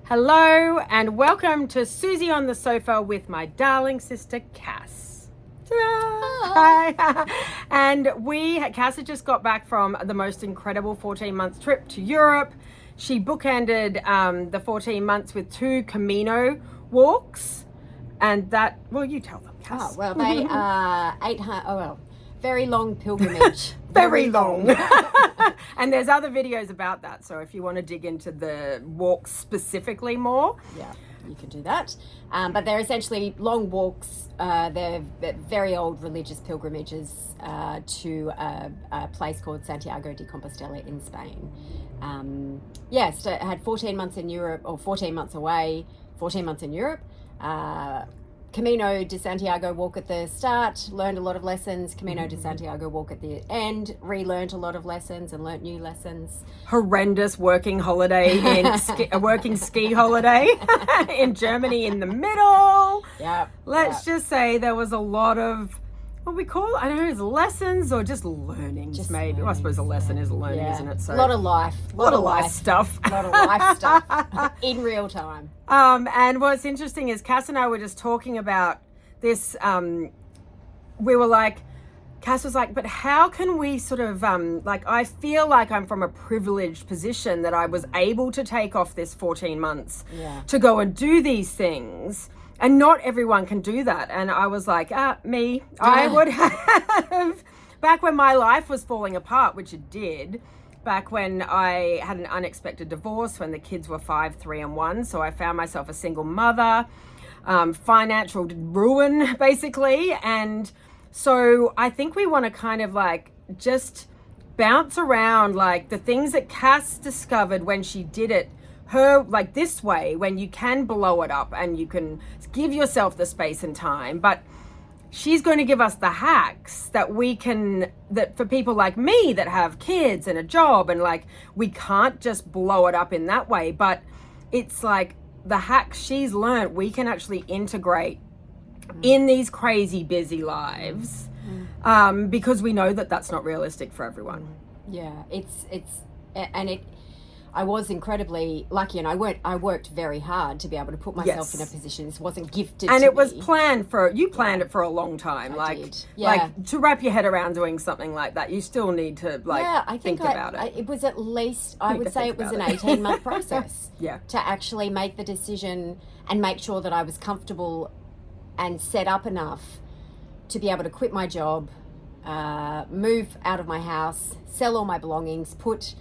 Hello and welcome to Susie on the Sofa with my darling sister Cass. Hi. And Cass had just got back from the most incredible 14-month trip to Europe. She bookended the 14 months with 2 Camino walks, and that, well, you tell them, Cass. Oh, well, they are 800, very long pilgrimage. Very long. And there's other videos about that, so if you want to dig into the walks specifically more, yeah, you can do that. But they're essentially long walks. They're very old religious pilgrimages to a place called Santiago de Compostela in Spain. Yes, I had 14 months in Europe, or 14 months away, 14 months in Europe. Camino de Santiago walk at the start, learned a lot of lessons. Camino de Santiago walk at the end, relearned a lot of lessons and learnt new lessons. Horrendous working holiday a working ski holiday in Germany in the middle. Yeah. Let's just say there was a lot of what we call, I don't know, is lessons or just learnings, Just maybe. Well, I suppose a lesson is a learning, isn't it? So a lot of life. a lot of life stuff. A lot of life stuff in real time. And what's interesting is Cass and I were just talking about this. We were like, Cass was like, but how can we sort of, I feel like I'm from a privileged position that I was able to take off this 14 months to go and do these things. And not everyone can do that. And I was like, me, I would have, back when my life was falling apart, which it did, back when I had an unexpected divorce when the kids were 5, 3, and 1. So I found myself a single mother, financial ruin, basically. And so I think we want to kind of like just bounce around like the things that Cass discovered when she did it like this way, when you can blow it up and you can give yourself the space and time. But she's going to give us the hacks that for people like me that have kids and a job, and like we can't just blow it up in that way. But it's like the hacks she's learned we can actually integrate in these crazy busy lives, because we know that that's not realistic for everyone. Yeah, I was incredibly lucky, and I worked very hard to be able to put myself in a position. This wasn't gifted and to it was me. planned it for a long time. I did. Like to wrap your head around doing something like that, you still need to think about it. It was at least, I would say it was an 18-month process to actually make the decision and make sure that I was comfortable and set up enough to be able to quit my job, move out of my house, sell all my belongings, put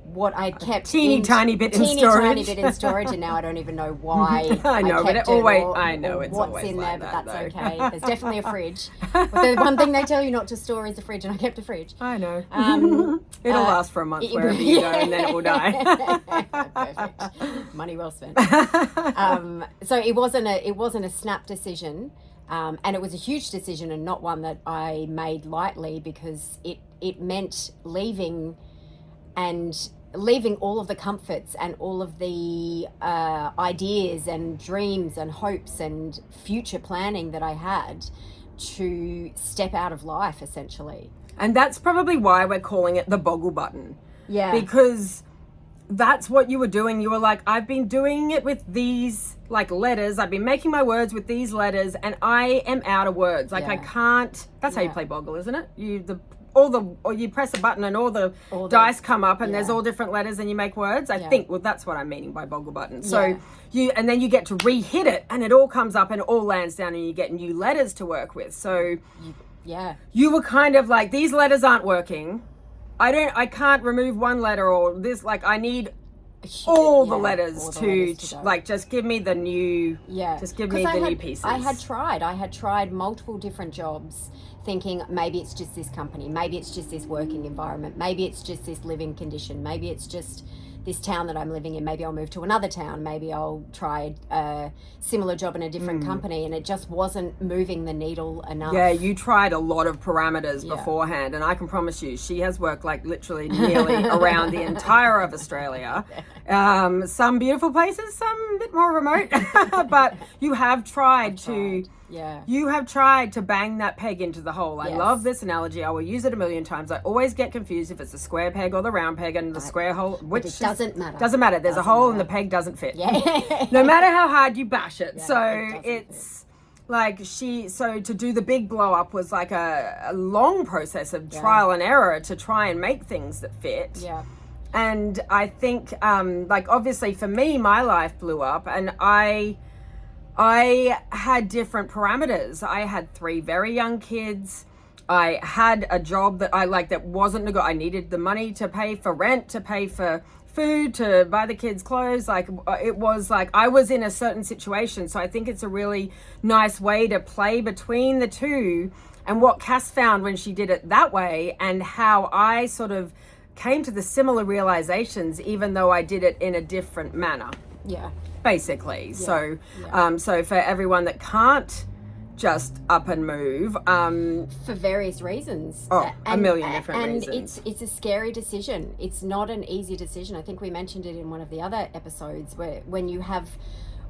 what I'd kept tiny bit in storage, and now I don't even know why. I know, I but kept it's what's always in like there, that, but that's though. okay. There's definitely a fridge. But the one thing they tell you not to store is a fridge, and I kept a fridge. I know. It'll last for a month wherever you go, and then it will die. Perfect. Money well spent. So it wasn't a snap decision, and it was a huge decision, and not one that I made lightly, because it meant leaving all of the comforts and all of the ideas and dreams and hopes and future planning that I had to step out of life, essentially. And that's probably why we're calling it the boggle button. Yeah. Because that's what you were doing. You were like, I've been doing it with these like letters. I've been making my words with these letters, and I am out of words. Like I can't. That's how you play boggle, isn't it? Or you press a button and all the dice come up, and there's all different letters, and you make words. I think, well, that's what I'm meaning by boggle button. So and then you get to re-hit it, and it all comes up and it all lands down, and you get new letters to work with. So you were kind of like, these letters aren't working. I can't remove one letter, or this, like, I need all the letters to like, just give me the new, just give me the new pieces. I had tried multiple different jobs, thinking maybe it's just this company, maybe it's just this working environment, maybe it's just this living condition, maybe it's just this town that I'm living in, maybe I'll move to another town, maybe I'll try a similar job in a different company, and it just wasn't moving the needle enough. Yeah, you tried a lot of parameters beforehand, and I can promise you she has worked like literally nearly around the entire of Australia. Some beautiful places, some a bit more remote, but you have tried to Yeah. You have tried to bang that peg into the hole. I Yes. love this analogy. I will use it a million times. I always get confused if it's the square peg or the round peg, and the square hole, which it doesn't matter. Doesn't matter. There's a hole and the peg doesn't fit. Yeah. No matter how hard you bash it. Yeah, So it it's like so to do the big blow up was like a long process of trial and error to try and make things that fit. Yeah. And I think, like, obviously for me, my life blew up, and I had different parameters. I had 3 very young kids. I had a job that I like that wasn't good. I needed the money to pay for rent, to pay for food, to buy the kids clothes. Like, it was like I was in a certain situation. So I think it's a really nice way to play between the two, and what Cass found when she did it that way, and how I sort of came to the similar realizations, even though I did it in a different manner. Yeah. Basically. Yeah. So, Yeah. So for everyone that can't just up and move, for various reasons. a million different reasons. And it's a scary decision. It's not an easy decision. I think we mentioned it in one of the other episodes, where when you have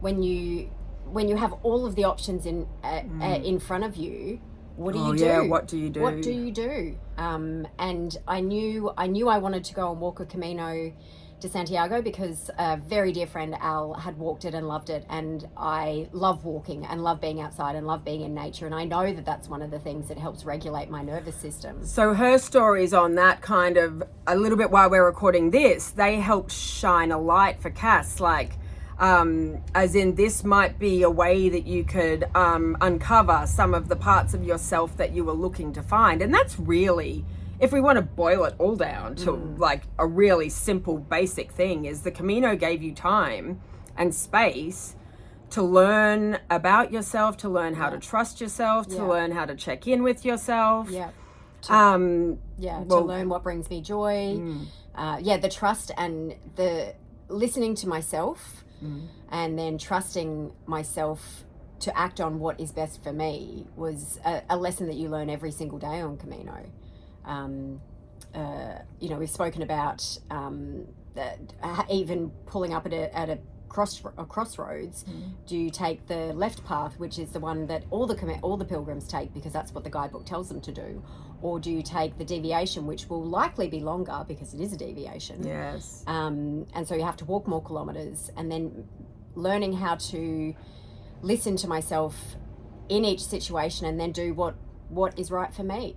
all of the options in front of you, what do you do? Yeah, what do you do? What do you do? And I knew I wanted to go and walk a Camino to Santiago because a very dear friend, Al, had walked it and loved it. And I love walking and love being outside and love being in nature. And I know that that's one of the things that helps regulate my nervous system. So her stories on that kind of, a little bit while we're recording this, they helped shine a light for Cass, like, as in this might be a way that you could uncover some of the parts of yourself that you were looking to find. And that's really, if we want to boil it all down to like a really simple basic thing, is the Camino gave you time and space to learn about yourself, to learn how to trust yourself, to learn how to check in with yourself. Yeah. To learn what brings me joy. The trust and the listening to myself, and then trusting myself to act on what is best for me was a lesson that you learn every single day on Camino. We've spoken about even pulling up at a crossroads. Do you take the left path, which is the one that all the pilgrims take because that's what the guidebook tells them to do, or do you take the deviation, which will likely be longer because it is a deviation? Yes. And so you have to walk more kilometers, and then learning how to listen to myself in each situation and then do what is right for me.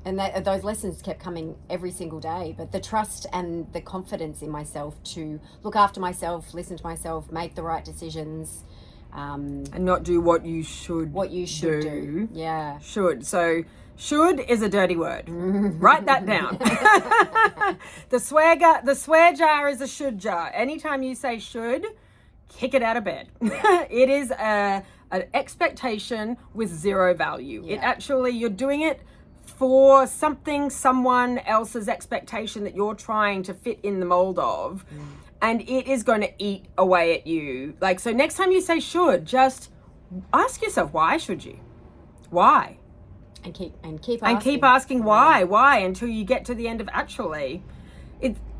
And those lessons kept coming every single day. But the trust and the confidence in myself to look after myself, listen to myself, make the right decisions. And not do what you should do. Yeah. Should. So should is a dirty word. Write that down. The swear jar is a should jar. Anytime you say should, kick it out of bed. It is an expectation with zero value. Yeah. It actually, you're doing it for someone else's expectation that you're trying to fit in the mold of, and it is going to eat away at you. Like, so next time you say should, just ask yourself, why should you? Why? And keep asking why until you get to the end of, actually,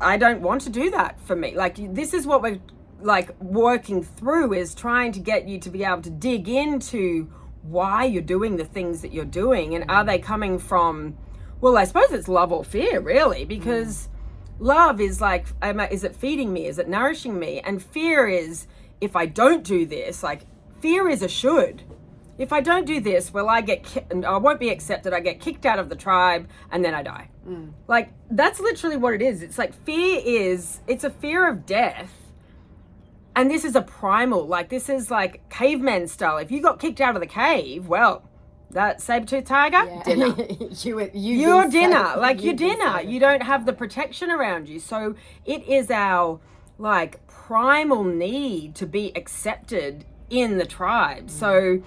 I don't want to do that for me. Like, this is what we're like working through, is trying to get you to be able to dig into why you're doing the things that you're doing, and are they coming from, well, I suppose it's love or fear, really, because love is like, is it feeding me, is it nourishing me? And fear is, if I don't do this, like, fear is a should. If I don't do this, well, I won't be accepted, I get kicked out of the tribe, and then I die. Like, that's literally what it is. It's like, it's a fear of death. And this is a primal, like, this is like caveman style. If you got kicked out of the cave, well, that saber-tooth tiger, dinner. You're dinner. Like, you're dinner. You don't have the protection around you. So it is our, like, primal need to be accepted in the tribe. So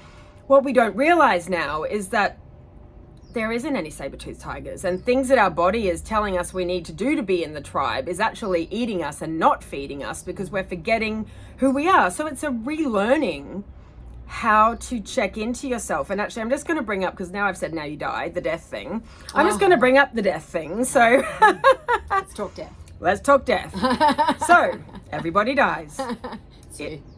what we don't realize now is that there isn't any saber-toothed tigers, and things that our body is telling us we need to do to be in the tribe is actually eating us and not feeding us, because we're forgetting who we are. So it's a relearning how to check into yourself. And actually, I'm just going to bring up, because now I've said now you die, the death thing. I'm just going to bring up the death thing. So let's talk death. Let's talk death. So everybody dies.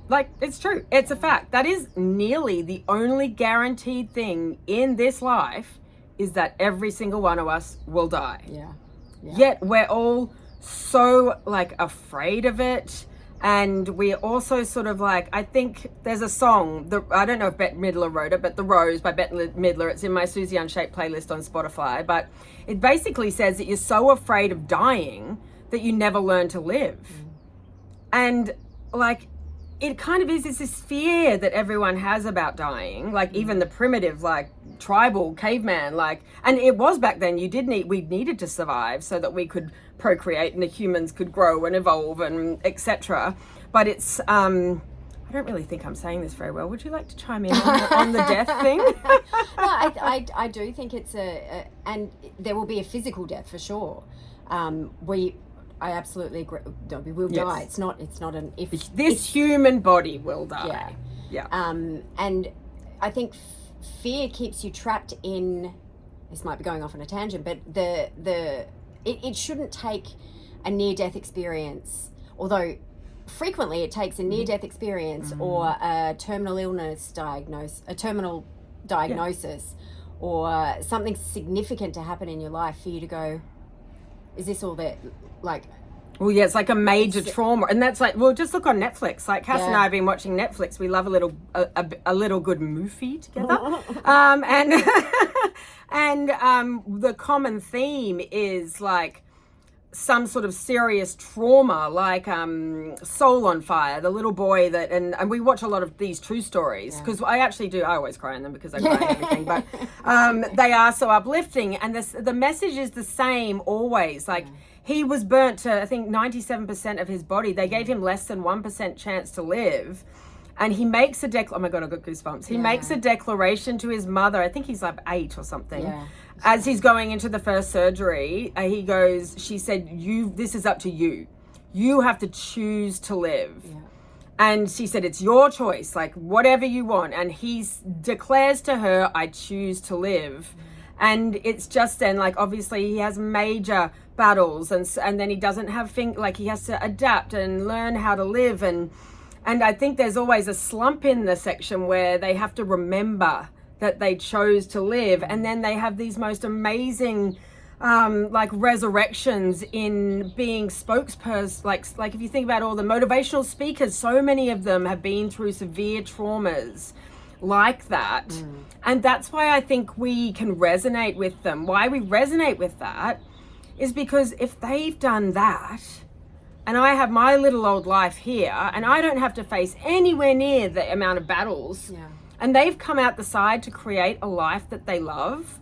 Like, it's true. It's a fact. That is nearly the only guaranteed thing in this life, is that every single one of us will die. Yeah. Yet we're all so like afraid of it. And we're also sort of like, I think there's a song, I don't know if Bette Midler wrote it, but The Rose by Bette Midler, it's in my Susie Unshaped playlist on Spotify, but it basically says that you're so afraid of dying that you never learn to live. And like, it kind of is this fear that everyone has about dying, like even the primitive, like tribal caveman, like, and it was back then, we needed to survive so that we could procreate and the humans could grow and evolve and etc. But it's, I don't really think I'm saying this very well. Would you like to chime in on the death thing? No, I do think it's and there will be a physical death for sure. I absolutely agree. We will die. It's not an if. This human body will die. Yeah. And I think fear keeps you trapped in. This might be going off on a tangent, but it shouldn't take a near-death experience, although frequently it takes a near-death experience or a terminal illness diagnosis, or something significant to happen in your life for you to go, is this all that, like... Well, yeah, it's like a major trauma. And that's like, well, just look on Netflix. Like, Cass and I have been watching Netflix. We love a little good movie together. And the common theme is like some sort of serious trauma, like Soul on Fire, the little boy that, and we watch a lot of these true stories, because I always cry in them because I cry in everything, but they are so uplifting, and the message is the same always, like he was burnt to, I think, 97% of his body. They gave him less than 1% chance to live. And he makes a oh my God, I got goosebumps. He makes a declaration to his mother. I think he's like 8 or something. Yeah. As he's going into the first surgery, she said, this is up to you. You have to choose to live. Yeah. And she said, it's your choice, like whatever you want. And he declares to her, I choose to live. And it's just then, like, obviously he has major battles, and then he doesn't have he has to adapt and learn how to live. And I think there's always a slump in the section where they have to remember that they chose to live. And then they have these most amazing, like resurrections in being spokespersons. Like if you think about all the motivational speakers, so many of them have been through severe traumas like that. And that's why I think we can resonate with them. Why we resonate with that is because if they've done that, and I have my little old life here, and I don't have to face anywhere near the amount of battles, and they've come out the side to create a life that they love,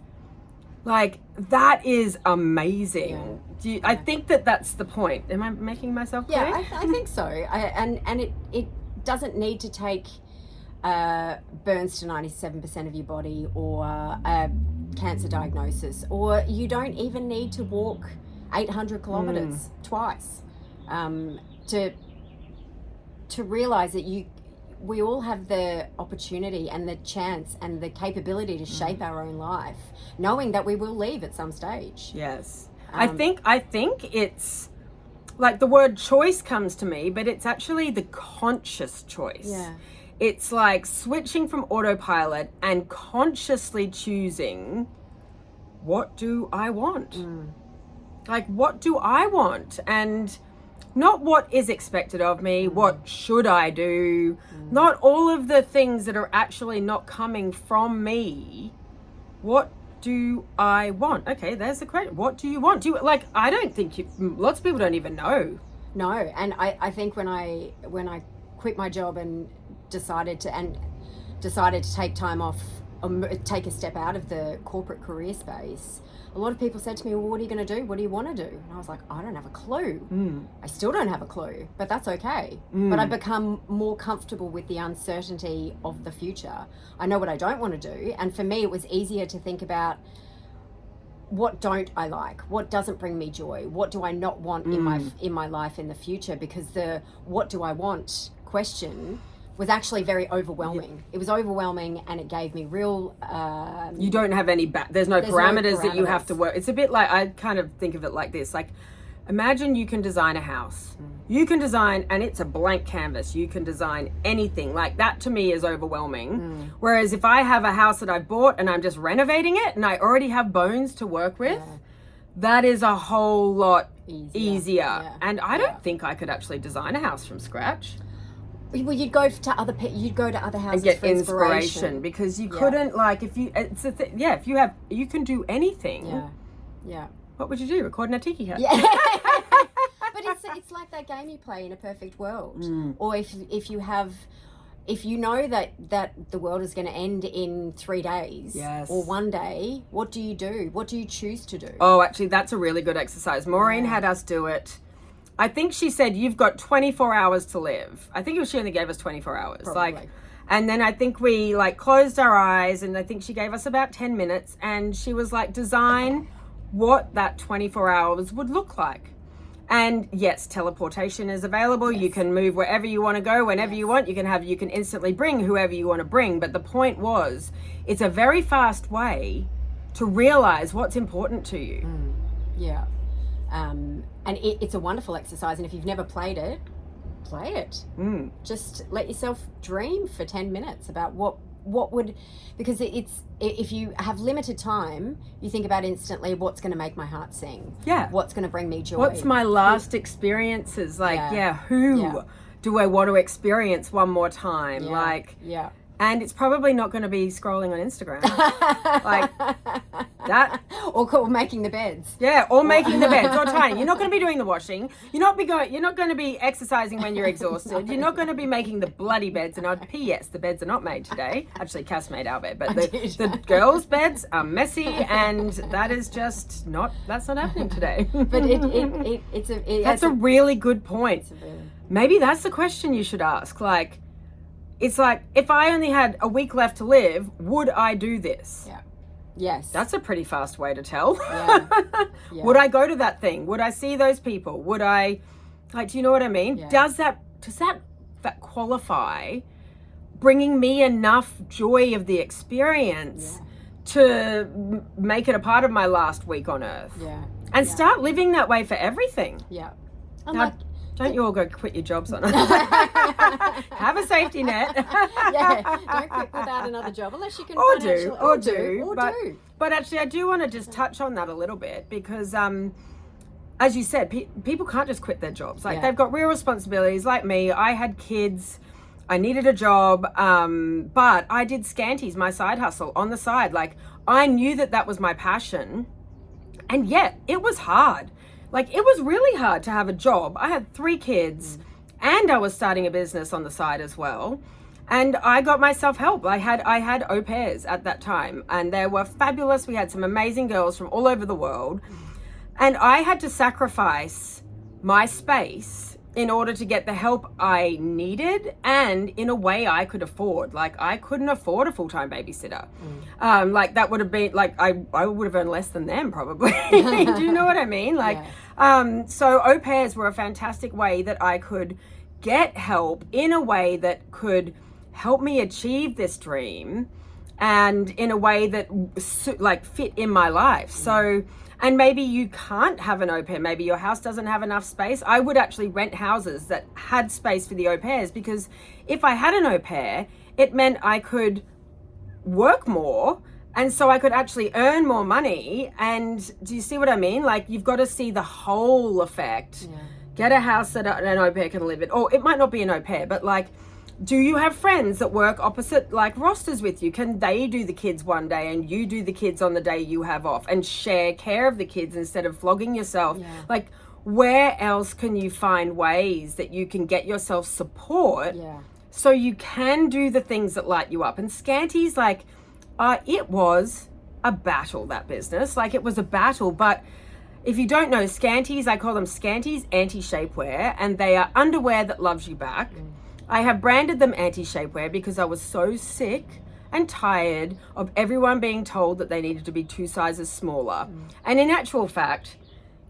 like, that is amazing. I think that's the point. Am I making myself clear? Yeah, I think so. And it doesn't need to take burns to 97% of your body, or a cancer diagnosis, or you don't even need to walk 800 kilometers twice to realize that we all have the opportunity and the chance and the capability to shape our own life, knowing that we will leave at some stage. Yes. I think it's like the word choice comes to me, but it's actually the conscious choice. Yeah. It's like switching from autopilot and consciously choosing, what do I want? Like, what do I want? And not what is expected of me, what should I do? Not all of the things that are actually not coming from me. What do I want? Okay, there's the question. What do you want? I don't think lots of people don't even know. No, and I think when I quit my job and decided to take time off, take a step out of the corporate career space, a lot of people said to me, well, what are you going to do? What do you want to do? And I was like, I don't have a clue. I still don't have a clue, but that's okay. But I've become more comfortable with the uncertainty of the future. I know what I don't want to do. And for me, it was easier to think about, what don't I like? What doesn't bring me joy? What do I not want in my life in the future? Because the what do I want question was actually very overwhelming. It was overwhelming, and it gave me real... you don't have any... there's no parameters that you have to work. It's a bit like, I kind of think of it like this, like Imagine you can design a house. You can design, and it's a blank canvas. You can design anything. Like, that to me is overwhelming. Whereas if I have a house that I bought and I'm just renovating it and I already have bones to work with, that is a whole lot easier. Yeah. And I don't think I could actually design a house from scratch. Well, you'd go to other houses And get for inspiration. because you couldn't, like, if you, it's a if you can do anything. Yeah. What would you do? Record in a tiki hut? Yeah. But it's like that game you play in a perfect world. Or if you know that the world is going to end in 3 days or 1 day, what do you do? What do you choose to do? Oh, actually, that's a really good exercise. Maureen had us do it. I think she said, you've got 24 hours to live. I think she only gave us 24 hours. Probably. And then I think we closed our eyes, and I think she gave us about 10 minutes, and she was like, design what that 24 hours would look like. And yes, teleportation is available. You can move wherever you want to go, whenever you want. You can instantly bring whoever you want to bring. But the point was, it's a very fast way to realize what's important to you. Yeah. And it's a wonderful exercise. And if you've never played it, play it. Just let yourself dream for 10 minutes about what would, because if you have limited time, you think about instantly, what's going to make my heart sing? Yeah. What's going to bring me joy? What's my last experiences? Who do I want to experience one more time? And it's probably not going to be scrolling on Instagram. Like that. Or making the beds. Yeah, or making the beds, or tidying. You're not going to be doing the washing. You're not going to be exercising when you're exhausted. You're not going to be making the bloody beds. And P.S. the beds are not made today. Actually, Cass made our bed, but the girls' beds are messy, and that's not happening today. But that's a really good point. Maybe that's the question you should ask. Like, it's like, if I only had a week left to live, would I do this? Yeah. Yes. That's a pretty fast way to tell. Yeah. Would I go to that thing? Would I see those people? Would I, do you know what I mean? Yeah. Does that qualify bringing me enough joy of the experience to make it a part of my last week on Earth? Yeah. And start living that way for everything. Yeah. Don't you all go quit your jobs on it. Have a safety net. Don't quit without another job unless you can do. But actually, I do want to just touch on that a little bit because, as you said, people can't just quit their jobs. They've got real responsibilities. Like me, I had kids. I needed a job, but I did Skanties, my side hustle, on the side. I knew that was my passion, and yet it was hard. It was really hard to have a job. I had 3 kids and I was starting a business on the side as well. And I got myself help. I had au pairs at that time, and they were fabulous. We had some amazing girls from all over the world. And I had to sacrifice my space in order to get the help I needed and in a way I could afford. I couldn't afford a full-time babysitter. That would have been, I would have earned less than them probably. Do you know what I mean? So au pairs were a fantastic way that I could get help in a way that could help me achieve this dream and in a way that fit in my life. So, and maybe you can't have an au pair. Maybe your house doesn't have enough space. I would actually rent houses that had space for the au pairs, because if I had an au pair, it meant I could work more, and so I could actually earn more money. And do you see what I mean? You've got to see the whole effect. Yeah. Get a house that an au pair can live in. Or it might not be an au pair, but do you have friends that work opposite rosters with you? Can they do the kids one day and you do the kids on the day you have off, and share care of the kids instead of flogging yourself? Yeah. Where else can you find ways that you can get yourself support so you can do the things that light you up? And Skanties, it was a battle, that business. It was a battle. But if you don't know Skanties, I call them Skanties anti-shapewear, and they are underwear that loves you back. I have branded them anti-shapewear because I was so sick and tired of everyone being told that they needed to be 2 sizes smaller. And in actual fact,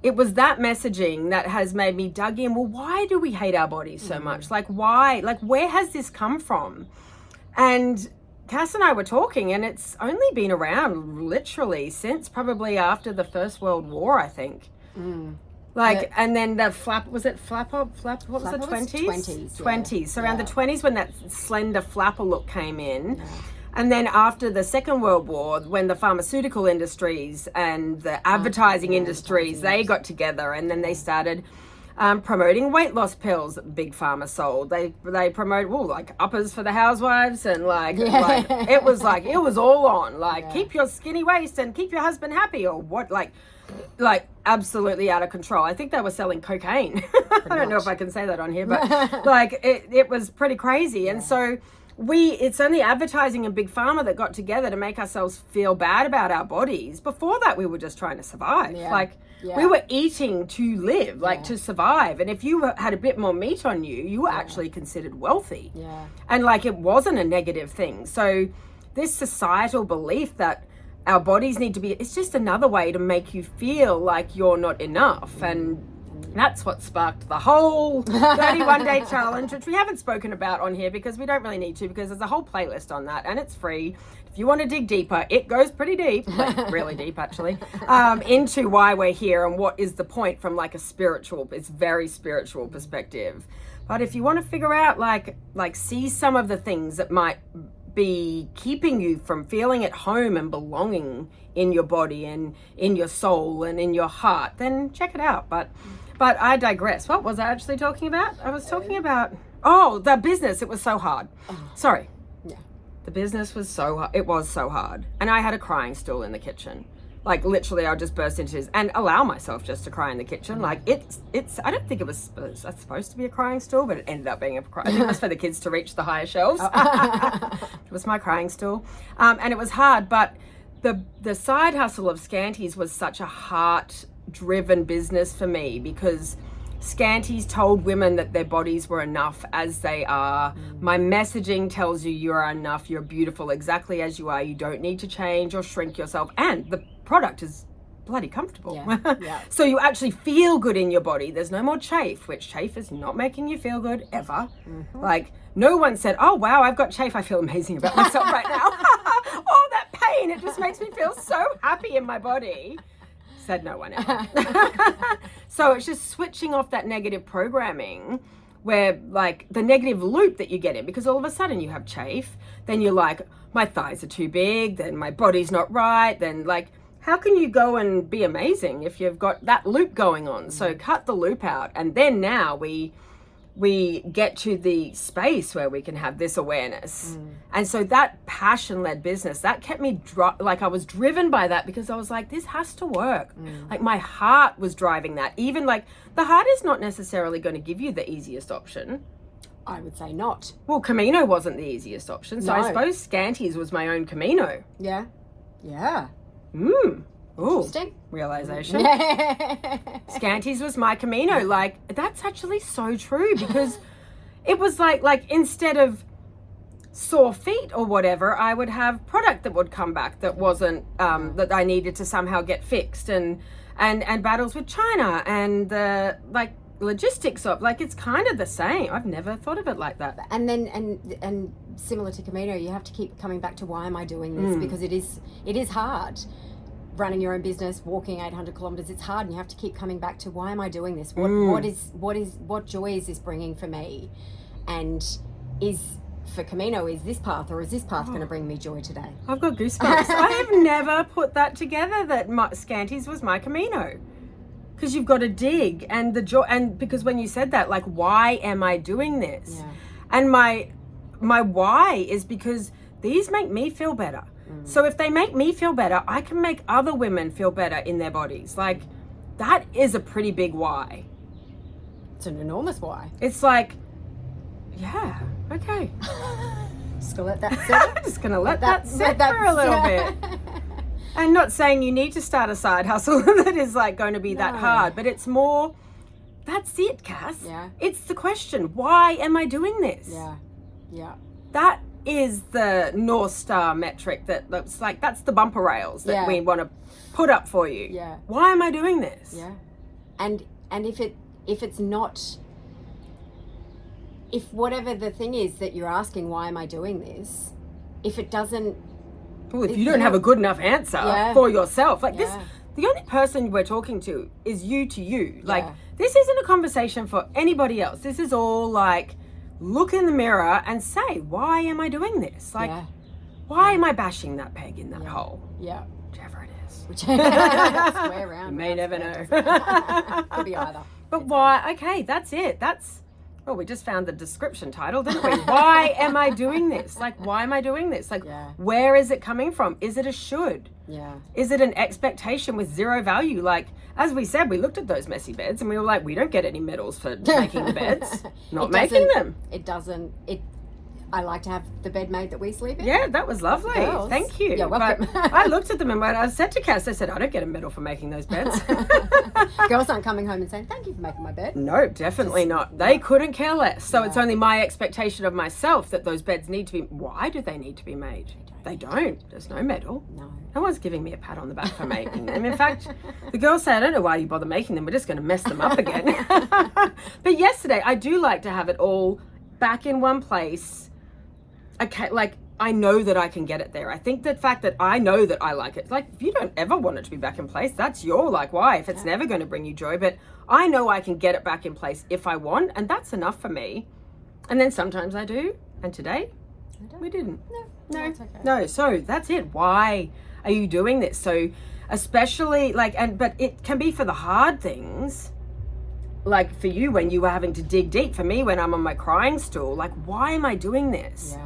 it was that messaging that has made me dug in. Well, why do we hate our bodies so much? Why? Where has this come from? And Cass and I were talking, and it's only been around literally since probably after the First World War, I think. Like, and then the flap, was it flapper? What was it, 20s? 20s. 20s. So around the 20s when that slender flapper look came in. Yeah. And then after the Second World War, when the pharmaceutical industries and the advertising industries, they got together and then they started promoting weight loss pills that Big Pharma sold. They promote like uppers for the housewives and it was all on keep your skinny waist and keep your husband happy or what like absolutely out of control. I think they were selling cocaine. I don't know if I can say that on here, but it was pretty crazy. And so it's only advertising and Big Pharma that got together to make ourselves feel bad about our bodies. Before that, we were just trying to survive. We were eating to live, to survive. And if you had a bit more meat on you, you were actually considered wealthy. And it wasn't a negative thing. So this societal belief that our bodies need to be, it's just another way to make you feel like you're not enough. And that's what sparked the whole 31-day challenge, which we haven't spoken about on here because we don't really need to, because there's a whole playlist on that and it's free. If you want to dig deeper, it goes pretty deep, really deep actually, into why we're here and what is the point from it's very spiritual perspective. But if you want to figure out see some of the things that might be keeping you from feeling at home and belonging in your body and in your soul and in your heart, then check it out. But I digress. What was I actually talking about? I was talking about, the business. It was so hard. Sorry. Yeah. The business was so hard. It was so hard. And I had a crying stool in the kitchen. Literally, I'll just burst into this and allow myself just to cry in the kitchen. It's I don't think it was supposed to be a crying stool, but it ended up being a crying. I think it was for the kids to reach the higher shelves. It was my crying stool. And it was hard, but the side hustle of Skanties was such a heart-driven business for me because Skanties told women that their bodies were enough as they are. My messaging tells you you are enough, you're beautiful exactly as you are, you don't need to change or shrink yourself, and the product is bloody comfortable. So you actually feel good in your body. There's no more chafe, which chafe is not making you feel good ever. No one said, oh wow, I've got chafe, I feel amazing about myself right now. Oh, that pain, it just makes me feel so happy in my body. Said no one ever. So it's just switching off that negative programming where the negative loop that you get in, because all of a sudden you have chafe, then you're like, my thighs are too big, then my body's not right, then how can you go and be amazing if you've got that loop going on? So cut the loop out, and then now we get to the space where we can have this awareness. And so that passion-led business, that kept me I was driven by that because I was like, this has to work. My heart was driving that. Even the heart is not necessarily going to give you the easiest option. I would say not. Well, Camino wasn't the easiest option, so I suppose Skanties was my own Camino. Yeah. Ooh, interesting realization. Skanties was my Camino. That's actually so true, because it was like instead of sore feet or whatever, I would have product that would come back that wasn't that I needed to somehow get fixed, and battles with China and logistics of it's kind of the same. I've never thought of it like that. And then and similar to Camino, you have to keep coming back to why am I doing this, because it is hard. Running your own business, walking 800 kilometers, it's hard, and you have to keep coming back to why am I doing this? What joy is this bringing for me? And for Camino, is this path or is this path going to bring me joy today? I've got goosebumps. I have never put that together, that Skanties was my Camino. Because you've got to dig, and the joy, and because when you said that, why am I doing this? Yeah. And my why is because these make me feel better. So if they make me feel better, I can make other women feel better in their bodies. That is a pretty big why. It's an enormous why. It's yeah, okay. Just gonna let that sit. Just gonna let that sit for a little bit. I'm not saying you need to start a side hustle that is going to be that hard, but it's more, that's it, Cass. Yeah. It's the question, why am I doing this? Yeah. That is the North Star metric that looks that's the bumper rails that we want to put up for you. Yeah. Why am I doing this? Yeah. And if it's not, if whatever the thing is that you're asking, why am I doing this? If it doesn't, well, if you don't have a good enough answer for yourself, the only person we're talking to is you to you. Like, Yeah. this isn't a conversation for anybody else. This is all like, look in the mirror and say, why am I doing this? Like, Yeah. why am I bashing that peg in that Yeah. hole? Yeah. Whichever it is. Square round. You may round, never square know. doesn't- Could be either. But why? Okay, that's it. Well, we just found the description title, didn't we? Why am I doing this? Like, why am I doing this? Like, Yeah. where is it coming from? Is it a should? Yeah. Is it an expectation with zero value? Like, as we said, we looked at those messy beds and we were like, we don't get any medals for making the beds. Not It making doesn't- them. I like to have the bed made that we sleep in. Yeah, that was lovely. Girls. Thank you. You're welcome. But I looked at them and I said to Cass, I said, I don't get a medal for making those beds. Girls aren't coming home and saying, thank you for making my bed. No, definitely not. They couldn't care less. So it's Yeah. only my expectation of myself that those beds need to be. Why do they need to be made? They don't. There's no medal. No. No one's giving me a pat on the back for making them. In fact, the girls say, I don't know why you bother making them. We're just going to mess them up again. But yesterday, I do like to have it all back in one place. Okay, like, I know that I can get it there. I think the fact that I know that I like it, like, if you don't ever want it to be back in place, that's your, like, why, if it's never going to bring you joy. But I know I can get it back in place if I want, and that's enough for me. And then sometimes I do, and today, we didn't. No, it's okay. No, so that's it. Why are you doing this? So, especially, like, but it can be for the hard things. Like, for you, when you were having to dig deep. For me, when I'm on my crying stool, like, why am I doing this? Yeah.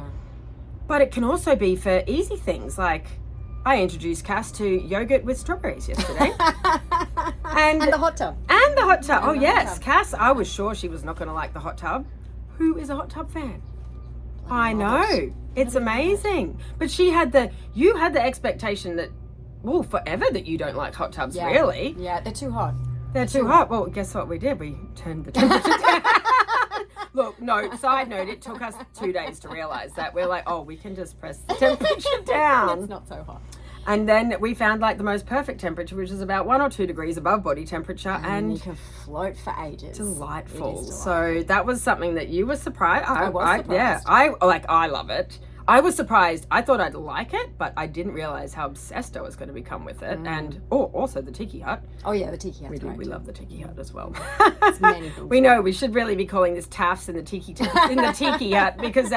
But it can also be for easy things, like I introduced Cass to yogurt with strawberries yesterday. And the hot tub. And the hot tub. Oh, the yes. hot tub. Cass, I was sure she was not going to like the hot tub. Who is a hot tub fan? I love know. it. It's amazing. But you had the expectation that, well, forever that you don't like hot tubs, Yeah. really. Yeah, they're too hot. They're too hot. Well, guess what we did? We turned the temperature down. Look, side note, it took us 2 days to realize that. We're like, oh, we can just press the temperature down. It's not so hot. And then we found like the most perfect temperature, which is about 1 or 2 degrees above body temperature, And and you can float for ages. delightful. It is delightful. So that was something that you were surprised. I was surprised. Yeah, I love it. I was surprised. I thought I'd like it, but I didn't realize how obsessed I was going to become with it. And also the tiki hut. Oh yeah, the tiki hut's great. We love the tiki hut as well. many things. We know we should really be calling this Taffs in the tiki hut, because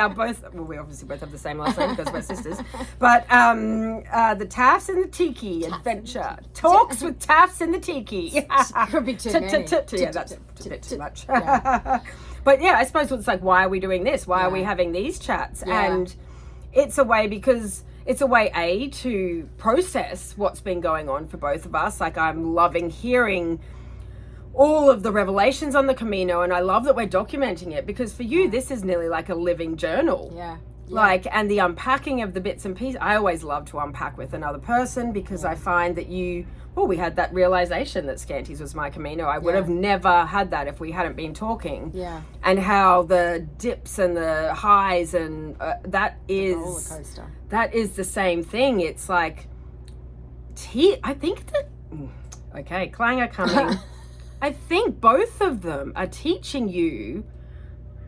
we obviously both have the same last name because we're sisters. But the Taffs in the tiki adventure talks with Taffs in the tiki. Could be too many. Yeah, that's a bit too much. But yeah, I suppose it's like, why are we doing this? Why are we having these chats? Yeah. And it's a way to process what's been going on for both of us. Like, I'm loving hearing all of the revelations on the Camino, and I love that we're documenting it, because for you, this is nearly like a living journal. Yeah. Like, and the unpacking of the bits and pieces. I always love to unpack with another person, because I find that we had that realization that Skanties was my Camino. I would have never had that if we hadn't been talking. Yeah. And how the dips and the highs, and that is Roller coaster. that is the same thing. It's like, I think that, okay, clanger coming. I think both of them are teaching you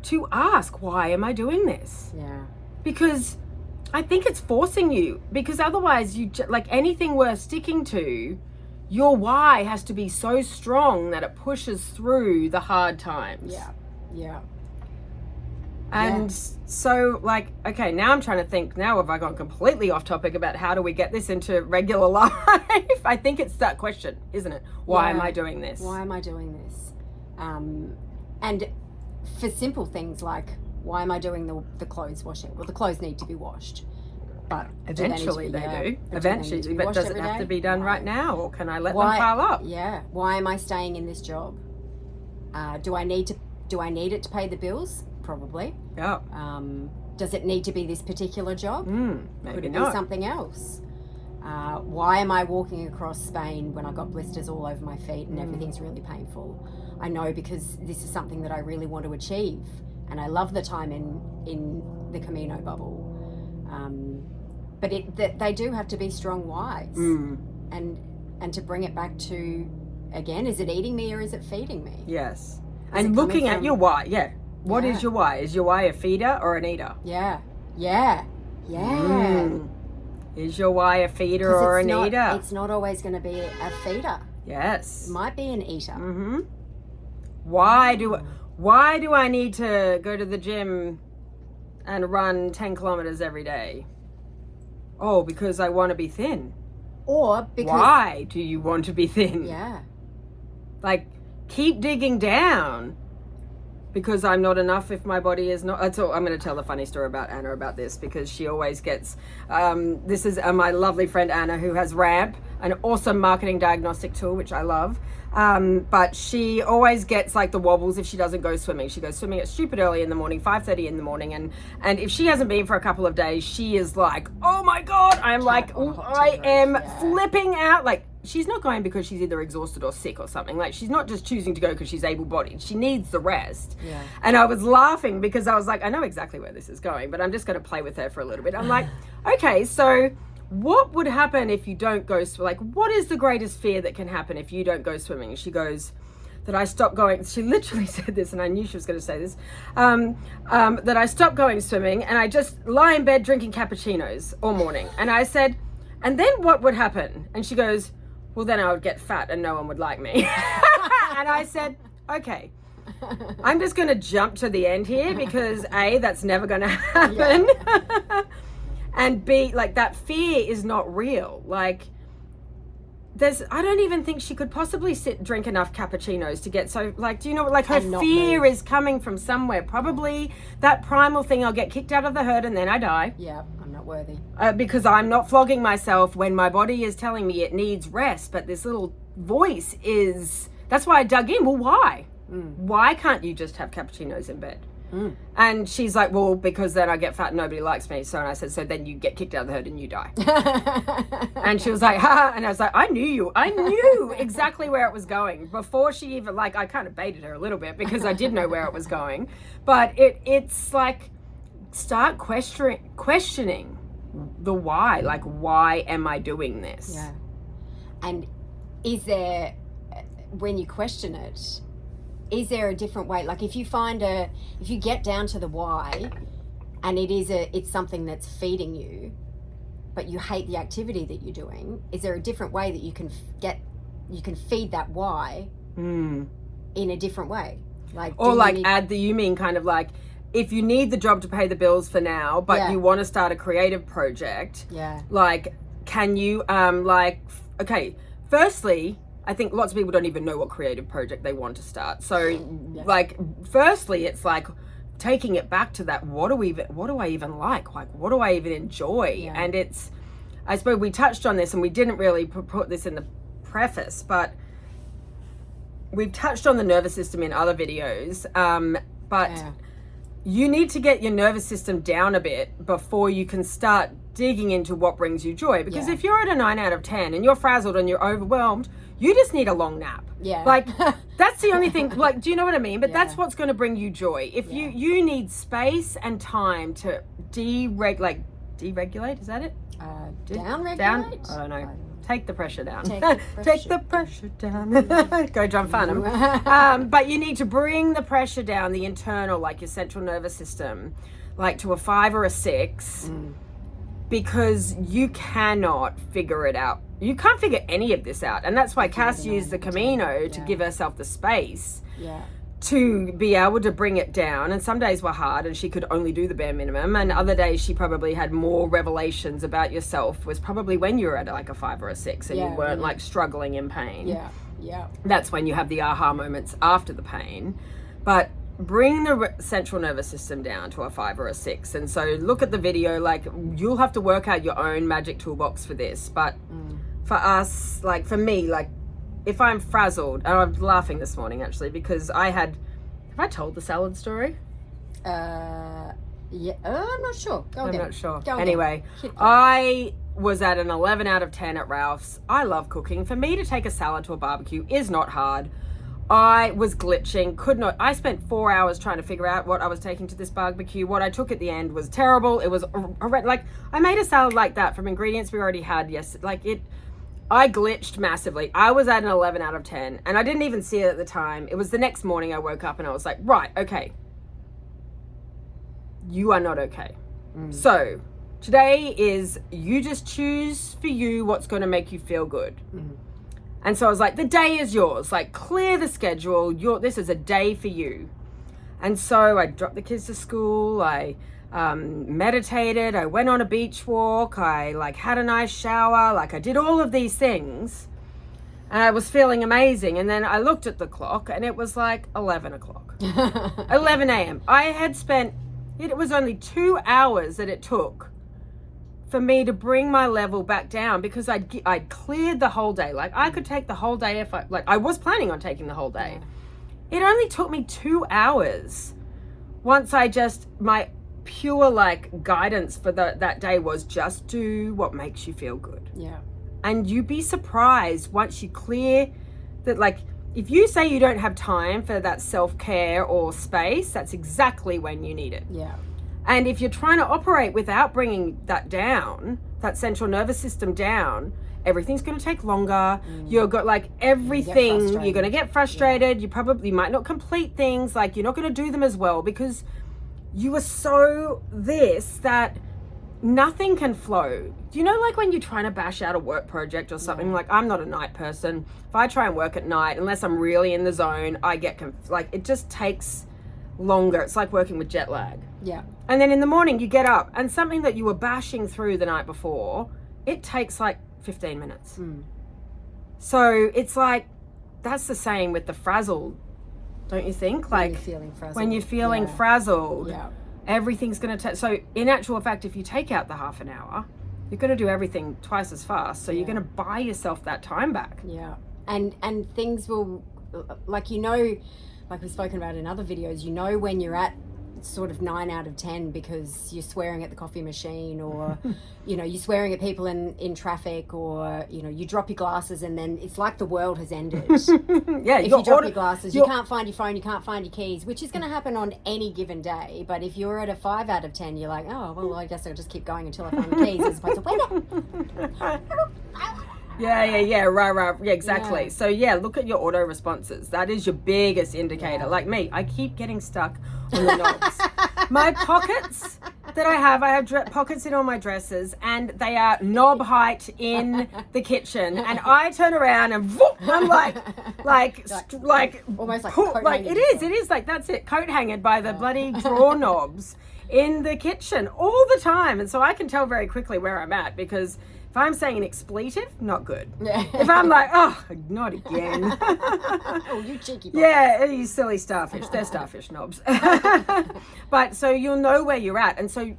to ask, why am I doing this? Yeah. Because I think it's forcing you, because otherwise like anything worth sticking to, your why has to be so strong that it pushes through the hard times. Yeah. Yeah. And so, like, okay, now I'm trying to think, now have I gone completely off topic about how do we get this into regular life? I think it's that question, isn't it? Why am I doing this? Why am I doing this? And for simple things like, why am I doing the clothes washing? Well, the clothes need to be washed. But Eventually they do. Eventually, but does it have to be done right now, or can I let them pile up? Yeah. Why am I staying in this job? Do I need it to pay the bills? Probably. Yeah. Does it need to be this particular job? Maybe Could it not. be something else? Why am I walking across Spain when I got blisters all over my feet and everything's really painful? I know, because this is something that I really want to achieve, and I love the time in the Camino bubble. But they do have to be strong whys, and to bring it back to, again, is it eating me or is it feeding me? Yes. Is And it looking coming at from- your why, What is Yeah. your why? Is your why a feeder or an eater? Yeah. Yeah. Yeah. Is your why a feeder or an eater? It's not always going to be a feeder. Yes. It might be an eater. Mm-hmm. Why do I need to go to the gym and run 10 kilometers every day? Oh, because I want to be thin. Or because... Why do you want to be thin? Yeah. Like, keep digging down. Because I'm not enough if my body is not... That's all. I'm going to tell a funny story about Anna about this, because she always gets... this is my lovely friend Anna, who has Ramp, an awesome marketing diagnostic tool, which I love. But she always gets like the wobbles if she doesn't go swimming. She goes swimming at stupid early in the morning, 5:30 in the morning. And if she hasn't been for a couple of days, she is like, oh my God, I'm like, I am flipping out. Like, she's not going because she's either exhausted or sick or something. Like, she's not just choosing to go because she's able-bodied. She needs the rest. Yeah. And I was laughing because I was like, I know exactly where this is going, but I'm just going to play with her for a little bit. I'm like, okay, so what would happen if you don't go like, what is the greatest fear that can happen if you don't go swimming? She goes, that I stop going. She literally said this, and I knew she was going to say this, that I stop going swimming and I just lie in bed drinking cappuccinos all morning. And I said, and then what would happen? And she goes, well, then I would get fat and no one would like me. And I said, okay, I'm just going to jump to the end here, because A, that's never going to happen. Yeah. And B, like, that fear is not real. Like, I don't even think she could possibly drink enough cappuccinos to get so, like, do you know, like, her fear is coming from somewhere. Probably that primal thing, I'll get kicked out of the herd and then I die. Yeah, I'm not worthy. Because I'm not flogging myself when my body is telling me it needs rest. But this little voice is, that's why I dug in. Well, why? Why can't you just have cappuccinos in bed? And she's like, well, because then I get fat and nobody likes me. So, and I said, so then you get kicked out of the herd and you die. And she was like, ha. And I was like, I knew exactly where it was going before she even, like, I kind of baited her a little bit because I did know where it was going. But it's like, start questioning the why. Like, why am I doing this? Yeah. And is there, when you question it, is there a different way? Like, if you get down to the why, and it's something that's feeding you, but you hate the activity that you're doing, is there a different way that you can feed that why in a different way? Like, or like you mean kind of like, if you need the job to pay the bills for now, but you want to start a creative project, like, can you, okay, firstly, I think lots of people don't even know what creative project they want to start. So, like, firstly, it's like taking it back to that, what do I even like? Like, what do I even enjoy? Yeah. And I suppose we touched on this and we didn't really put this in the preface, but we've touched on the nervous system in other videos. But you need to get your nervous system down a bit before you can start digging into what brings you joy. Because if you're at a 9 out of 10 and you're frazzled and you're overwhelmed, you just need a long nap. Yeah. Like, that's the only thing, like, do you know what I mean? But that's what's going to bring you joy. If you need space and time to deregulate, is that it? Down-regulate? I don't know. Take the pressure down. Take the pressure down. Go John Farnham. But you need to bring the pressure down, the internal, like your central nervous system, like to a 5 or a 6, because you cannot figure it out. You can't figure any of this out. And that's why Cass used the Camino to give herself the space to be able to bring it down. And some days were hard and she could only do the bare minimum. And other days she probably had more revelations about yourself, was probably when you were at like a 5 or a 6 and you weren't like struggling in pain. Yeah. That's when you have the aha moments after the pain. But bring the central nervous system down to a 5 or a 6. And so look at the video, like, you'll have to work out your own magic toolbox for this. But for us, like, for me, like, if I'm frazzled, and I'm laughing this morning actually, because have I told the salad story? I'm not sure. I'm not sure. Anyway, I was at an 11 out of 10 at Ralph's. I love cooking. For me to take a salad to a barbecue is not hard. I was glitching, I spent 4 hours trying to figure out what I was taking to this barbecue. What I took at the end was terrible. It was, like, I made a salad like that from ingredients we already had. I glitched massively. I was at an 11 out of 10 and I didn't even see it at the time. It was the next morning I woke up and I was like, right, okay. You are not okay. So Today is you just choose for you what's going to make you feel good. Mm-hmm. And so I was like, the day is yours. Like, clear the schedule. This is a day for you. And so I dropped the kids to school. I meditated. I went on a beach walk. I had a nice shower. I did all of these things. And I was feeling amazing. And then I looked at the clock and it was 11 o'clock. 11 a.m. I had spent, it was only 2 hours that it took for me to bring my level back down because I'd cleared the whole day. I could take the whole day if I was planning on taking the whole day. Yeah. It only took me 2 hours once my pure guidance for that day was just do what makes you feel good. Yeah. And you'd be surprised once you clear that, if you say you don't have time for that self-care or space, that's exactly when you need it. Yeah. And if you're trying to operate without bringing that down, that central nervous system down, everything's going to take longer. You've got everything, you're going to get frustrated. You probably might not complete things. You're not going to do them as well because you are so that nothing can flow. Do you know when you're trying to bash out a work project or something? I'm not a night person. If I try and work at night, unless I'm really in the zone, I get it just takes longer. It's like working with jet lag. Yeah. And then in the morning you get up and something that you were bashing through the night before, it takes 15 minutes. So it's that's the same with the frazzled, don't you think? When you're feeling frazzled. When you're feeling frazzled, yeah. Everything's going to take, so in actual fact, if you take out the half an hour, you're going to do everything twice as fast. So you're going to buy yourself that time back. Yeah. And things will, we've spoken about in other videos, when you're at sort of 9 out of 10 because you're swearing at the coffee machine or, you're swearing at people in traffic or, you drop your glasses and then it's like the world has ended. Yeah. If you drop your glasses, you can't find your phone, you can't find your keys, which is going to happen on any given day. But if you're at a 5 out of 10, you're oh, well, I guess I'll just keep going until I find the keys as opposed to, wait. Yeah, right. Yeah, exactly. Yeah. So look at your auto responses. That is your biggest indicator. Yeah. Like me, I keep getting stuck on the knobs. My pockets that I have pockets in all my dresses and they are knob height in the kitchen. And I turn around and whoop, I'm almost coat it is that's it. Coat hangered by the bloody drawer knobs in the kitchen all the time. And so I can tell very quickly where I'm at because if I'm saying an expletive, not good. Yeah. If I'm oh, not again. Oh, you cheeky boy. Yeah, you silly starfish. They're starfish knobs. But so you'll know where you're at. And so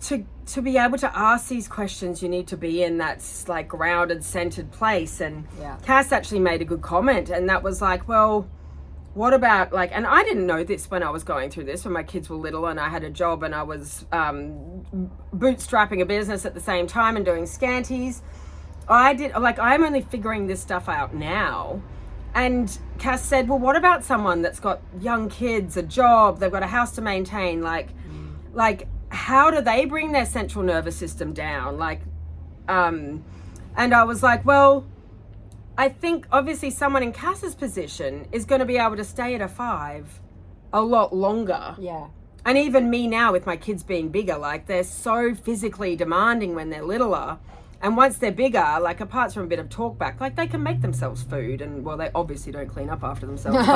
to be able to ask these questions, you need to be in that grounded, centered place. And Cass actually made a good comment. And that was well, what about and I didn't know this when I was going through this, when my kids were little and I had a job and I was bootstrapping a business at the same time and doing Skanties. I'm only figuring this stuff out now. And Cass said, well, what about someone that's got young kids, a job, they've got a house to maintain? How do they bring their central nervous system down? And I was well, I think obviously someone in Cass's position is going to be able to stay at a 5 a lot longer. Yeah. And even me now with my kids being bigger, they're so physically demanding when they're littler. And once they're bigger, apart from a bit of talk back, they can make themselves food. And well, they obviously don't clean up after themselves,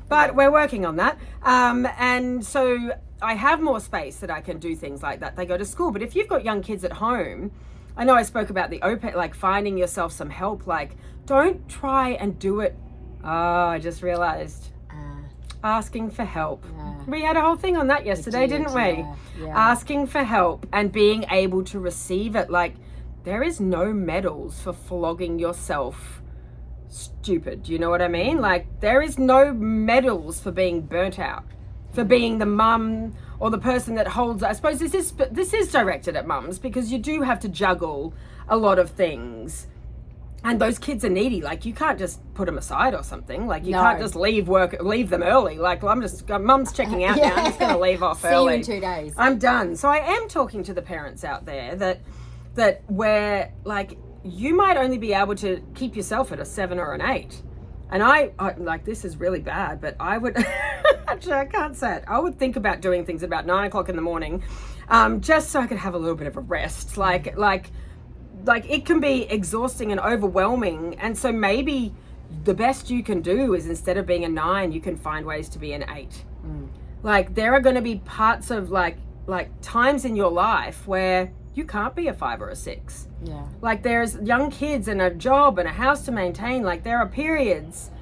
but we're working on that. And so I have more space that I can do things like that. They go to school. But if you've got young kids at home, I know I spoke about the finding yourself some help. Don't try and do it. Oh, I just realized. Asking for help. We had a whole thing on that yesterday, didn't we? Yeah. Asking for help and being able to receive it. There is no medals for flogging yourself stupid. Do you know what I mean? There is no medals for being burnt out, for being the mum or the person that holds, I suppose this is directed at mums because you do have to juggle a lot of things. And those kids are needy. You can't just put them aside or something. You can't just leave them early. Mum's checking out now. I'm just going to leave off early. See you in 2 days. I'm done. So I am talking to the parents out there that where you might only be able to keep yourself at a 7 or an 8. And I like, this is really bad, but I would, actually, I can't say it. I would think about doing things at about 9 o'clock in the morning, just so I could have a little bit of a rest. Like it can be exhausting and overwhelming. And so maybe the best you can do is, instead of being a 9, you can find ways to be an 8. Like, there are going to be parts of like times in your life where you can't be a 5 or a 6. Yeah. Like, there's young kids and a job and a house to maintain. Like, there are periods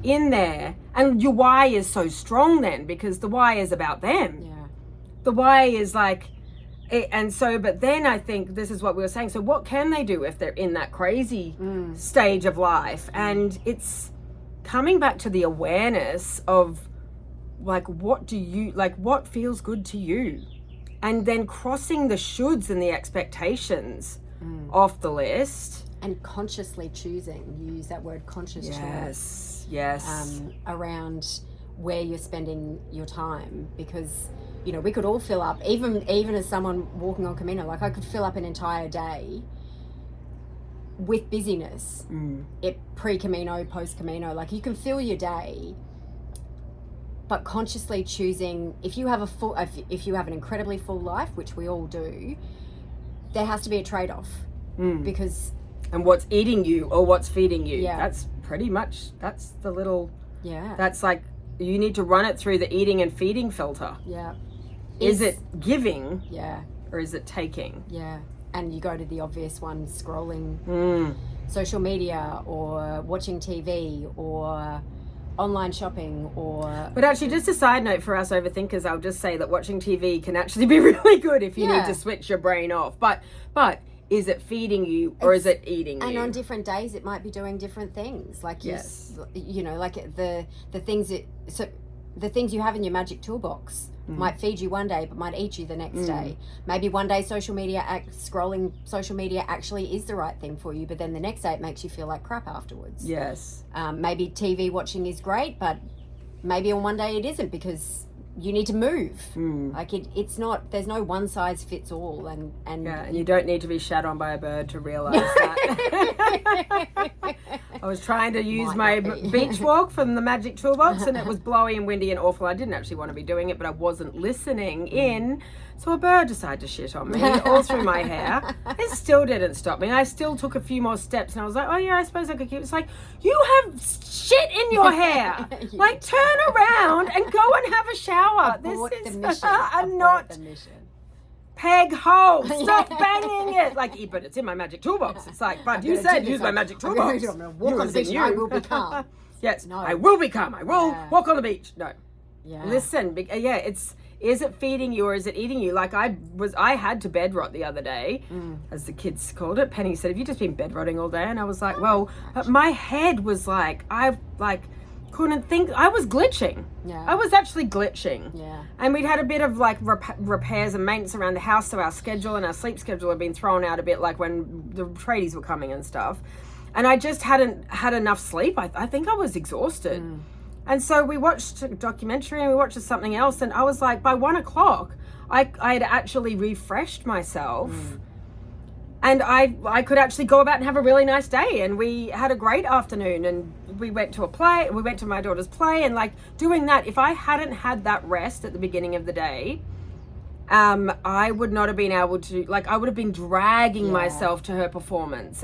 in there, and your why is so strong then, because the why is about them. Yeah. The why is like, and so, but then I think this is what we were saying. So what can they do if they're in that crazy stage of life? And it's coming back to the awareness of like, what feels good to you? And then crossing the shoulds and the expectations off the list. And consciously choosing. You use that word, conscious choice. Yes. Around where you're spending your time, because we could all fill up, even as someone walking on Camino, like I could fill up an entire day with busyness. It pre-Camino, post-Camino, like you can fill your day, but consciously choosing, if you have an incredibly full life, which we all do, there has to be a trade-off. Because and what's eating you or what's feeding you, yeah, that's pretty much, that's the little, yeah, that's like, you need to run it through the eating and feeding filter. Yeah. Is it giving? Yeah. Or is it taking? Yeah. And you go to the obvious ones, scrolling social media or watching TV or online shopping or... But actually, just a side note for us overthinkers, I'll just say that watching TV can actually be really good if you need to switch your brain off. But is it feeding you or is it eating you? And on different days, it might be doing different things. Like, like the things the things you have in your magic toolbox might feed you one day, but might eat you the next day. Maybe one day scrolling social media actually is the right thing for you, but then the next day it makes you feel like crap afterwards. Yes. Maybe TV watching is great, but maybe on one day it isn't because you need to move. Like it's not, there's no one size fits all, and you don't need to be shat on by a bird to realize that. I was trying to use my beach walk from the magic toolbox, and it was blowy and windy and awful. I didn't actually want to be doing it, but I wasn't listening in. So a bird decided to shit on me all through my hair. It still didn't stop me. I still took a few more steps, and I was like, oh yeah, I suppose I could keep. It's like, you have shit in your hair. Like, turn around and go and have a shower. Abort this is the mission. I'm not the mission. Peg hole. Stop banging it. Like, but it's in my magic toolbox. It's like, but you said use my magic toolbox. I'm going to walk on the beach and I will be calm. Yes, no. I will be calm. I will walk on the beach. No. Yeah. Listen, is it feeding you or is it eating you? Like I had to bed rot the other day, as the kids called it. Penny said, have you just been bed rotting all day? And I was like, well, but my head was like, couldn't think. I was glitching. Yeah. I was actually glitching. Yeah. And we'd had a bit of like repairs and maintenance around the house, so our schedule and our sleep schedule had been thrown out a bit, like when the tradies were coming and stuff. And I just hadn't had enough sleep. I think I was exhausted. And so we watched a documentary and we watched something else, and I was like, by 1 o'clock, I had actually refreshed myself. And I could actually go about and have a really nice day. And we had a great afternoon, and we went to my daughter's play, and like doing that, if I hadn't had that rest at the beginning of the day, I would not have been able to, like, I would have been dragging myself to her performance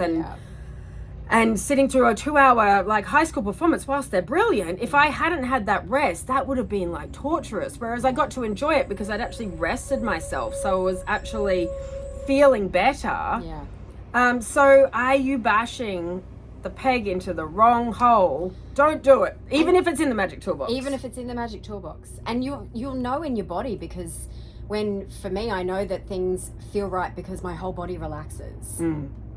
and sitting through a 2-hour like high school performance. Whilst they're brilliant, if I hadn't had that rest, that would have been like torturous. Whereas I got to enjoy it because I'd actually rested myself. So I was actually feeling better. So are you bashing the peg into the wrong hole? Don't do it, even if it's in the magic toolbox. Even if it's in the magic toolbox. And you'll know in your body, because for me, I know that things feel right because my whole body relaxes.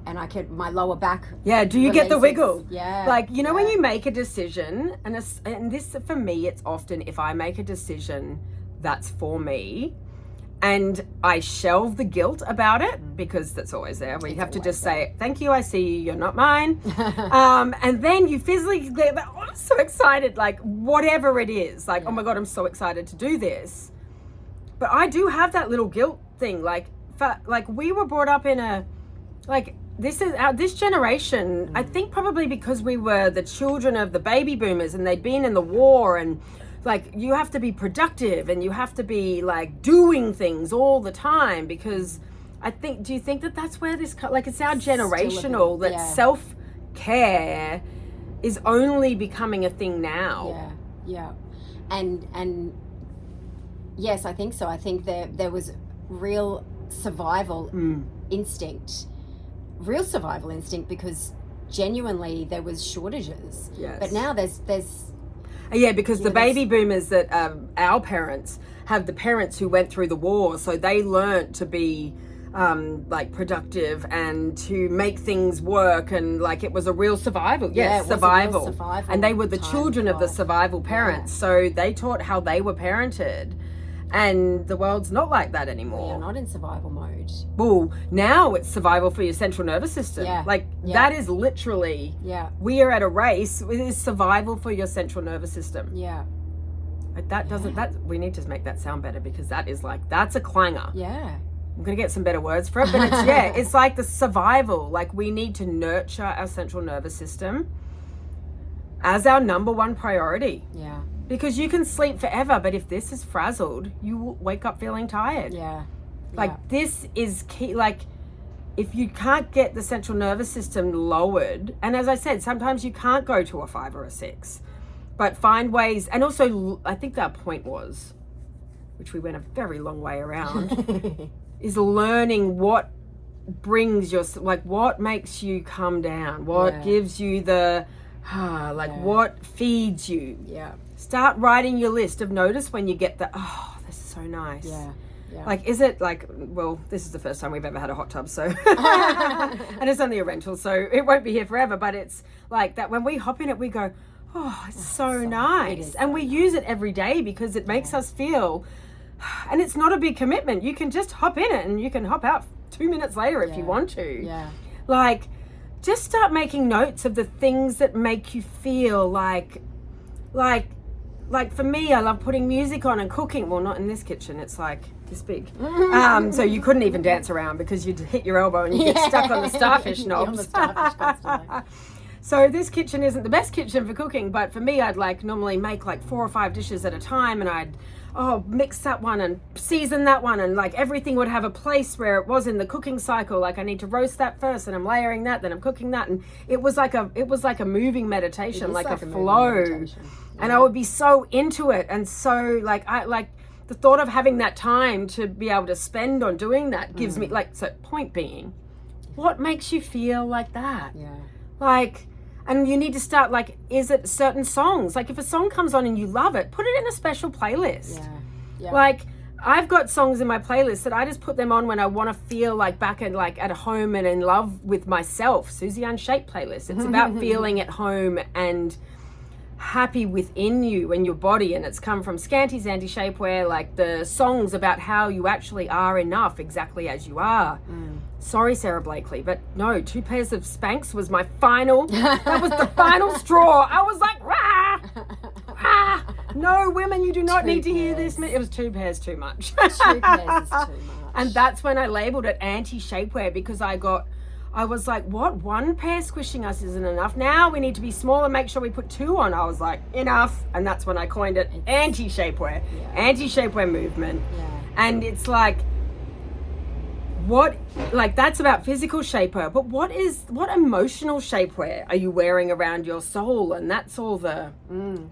And my lower back. Yeah, do you get the wiggle? Yeah. Like, when you make a decision, and this for me, it's often if I make a decision that's for me, and I shelve the guilt about it, because that's always there. We have to just say, thank you, I see you, you're not mine. And then you physically, oh, I'm so excited, like whatever it is, like, oh my God, I'm so excited to do this. But I do have that little guilt thing, like we were brought up in this generation, I think probably because we were the children of the baby boomers and they'd been in the war, and like you have to be productive and you have to be like doing things all the time, because do you think that that's where this, like, it's our generational that self-care is only becoming a thing now? Yeah. And yes, I think so. I think there was real survival instinct, because genuinely there was shortages. Yes. But now there's because the baby boomers that our parents have, the parents who went through the war, so they learnt to be like productive and to make things work, and like it was a real survival. Survival. And they were the children of the survival parents, so they taught how they were parented. And the world's not like that anymore. We are not in survival mode. Well, now it's survival for your central nervous system. That is literally, we are at a race. It is survival for your central nervous system. Yeah. Like we need to make that sound better, because that is like, that's a clanger. Yeah. I'm going to get some better words for it, but it's, it's like the survival. Like, we need to nurture our central nervous system as our number one priority. Yeah. Because you can sleep forever, but if this is frazzled, you will wake up feeling tired. Yeah. Like, this is key. Like, if you can't get the central nervous system lowered, and as I said, sometimes you can't go to a 5 or a 6, but find ways. And also, I think that point was, which we went a very long way around, is learning what brings your, like, what makes you come down, what gives you the, what feeds you. Yeah. Start writing your list of notice when you get the, oh, this is so nice. Yeah. Like, is it like, well, this is the first time we've ever had a hot tub, so, and it's only a rental, so it won't be here forever, but it's like that when we hop in it, we go, oh, it's so nice. And we use it every day because it makes us feel, and it's not a big commitment. You can just hop in it and you can hop out 2 minutes later if you want to. Yeah. Like, just start making notes of the things that make you feel like for me, I love putting music on and cooking. Well, not in this kitchen. It's like this big. So you couldn't even dance around because you'd hit your elbow and you get stuck on the starfish knobs. So this kitchen isn't the best kitchen for cooking, but for me, I'd like normally make like 4 or 5 dishes at a time, and I'd mix that one and season that one, and like everything would have a place where it was in the cooking cycle. Like, I need to roast that first, and I'm layering that, then I'm cooking that, and it was like a moving meditation, like a flow. And I would be so into it, and so like the thought of having that time to be able to spend on doing that gives me, like, so point being, what makes you feel like that? Yeah. Like, and you need to start, like, is it certain songs? Like, if a song comes on and you love it, put it in a special playlist. Yeah. Like, I've got songs in my playlist that I just put them on when I want to feel like back at, like, at home and in love with myself. Susie Unshaped playlist. It's about feeling at home and happy within you and your body, and it's come from Skanties, anti-shapewear, like the songs about how you actually are enough exactly as you are. Sorry, Sara Blakely, but no, 2 pairs of Spanx was my final, that was the final straw. I was like, rah, rah. No, women, you do not need to hear this. It was 2 pairs too much. 2 pairs is too much. And that's when I labeled it anti-shapewear, because I was like, what? 1 pair squishing us isn't enough. Now we need to be small and make sure we put 2 on. I was like, enough. And that's when I coined it anti-shapewear. Anti-shapewear movement. And it's like, that's about physical shapewear, but what emotional shapewear are you wearing around your soul? And that's all the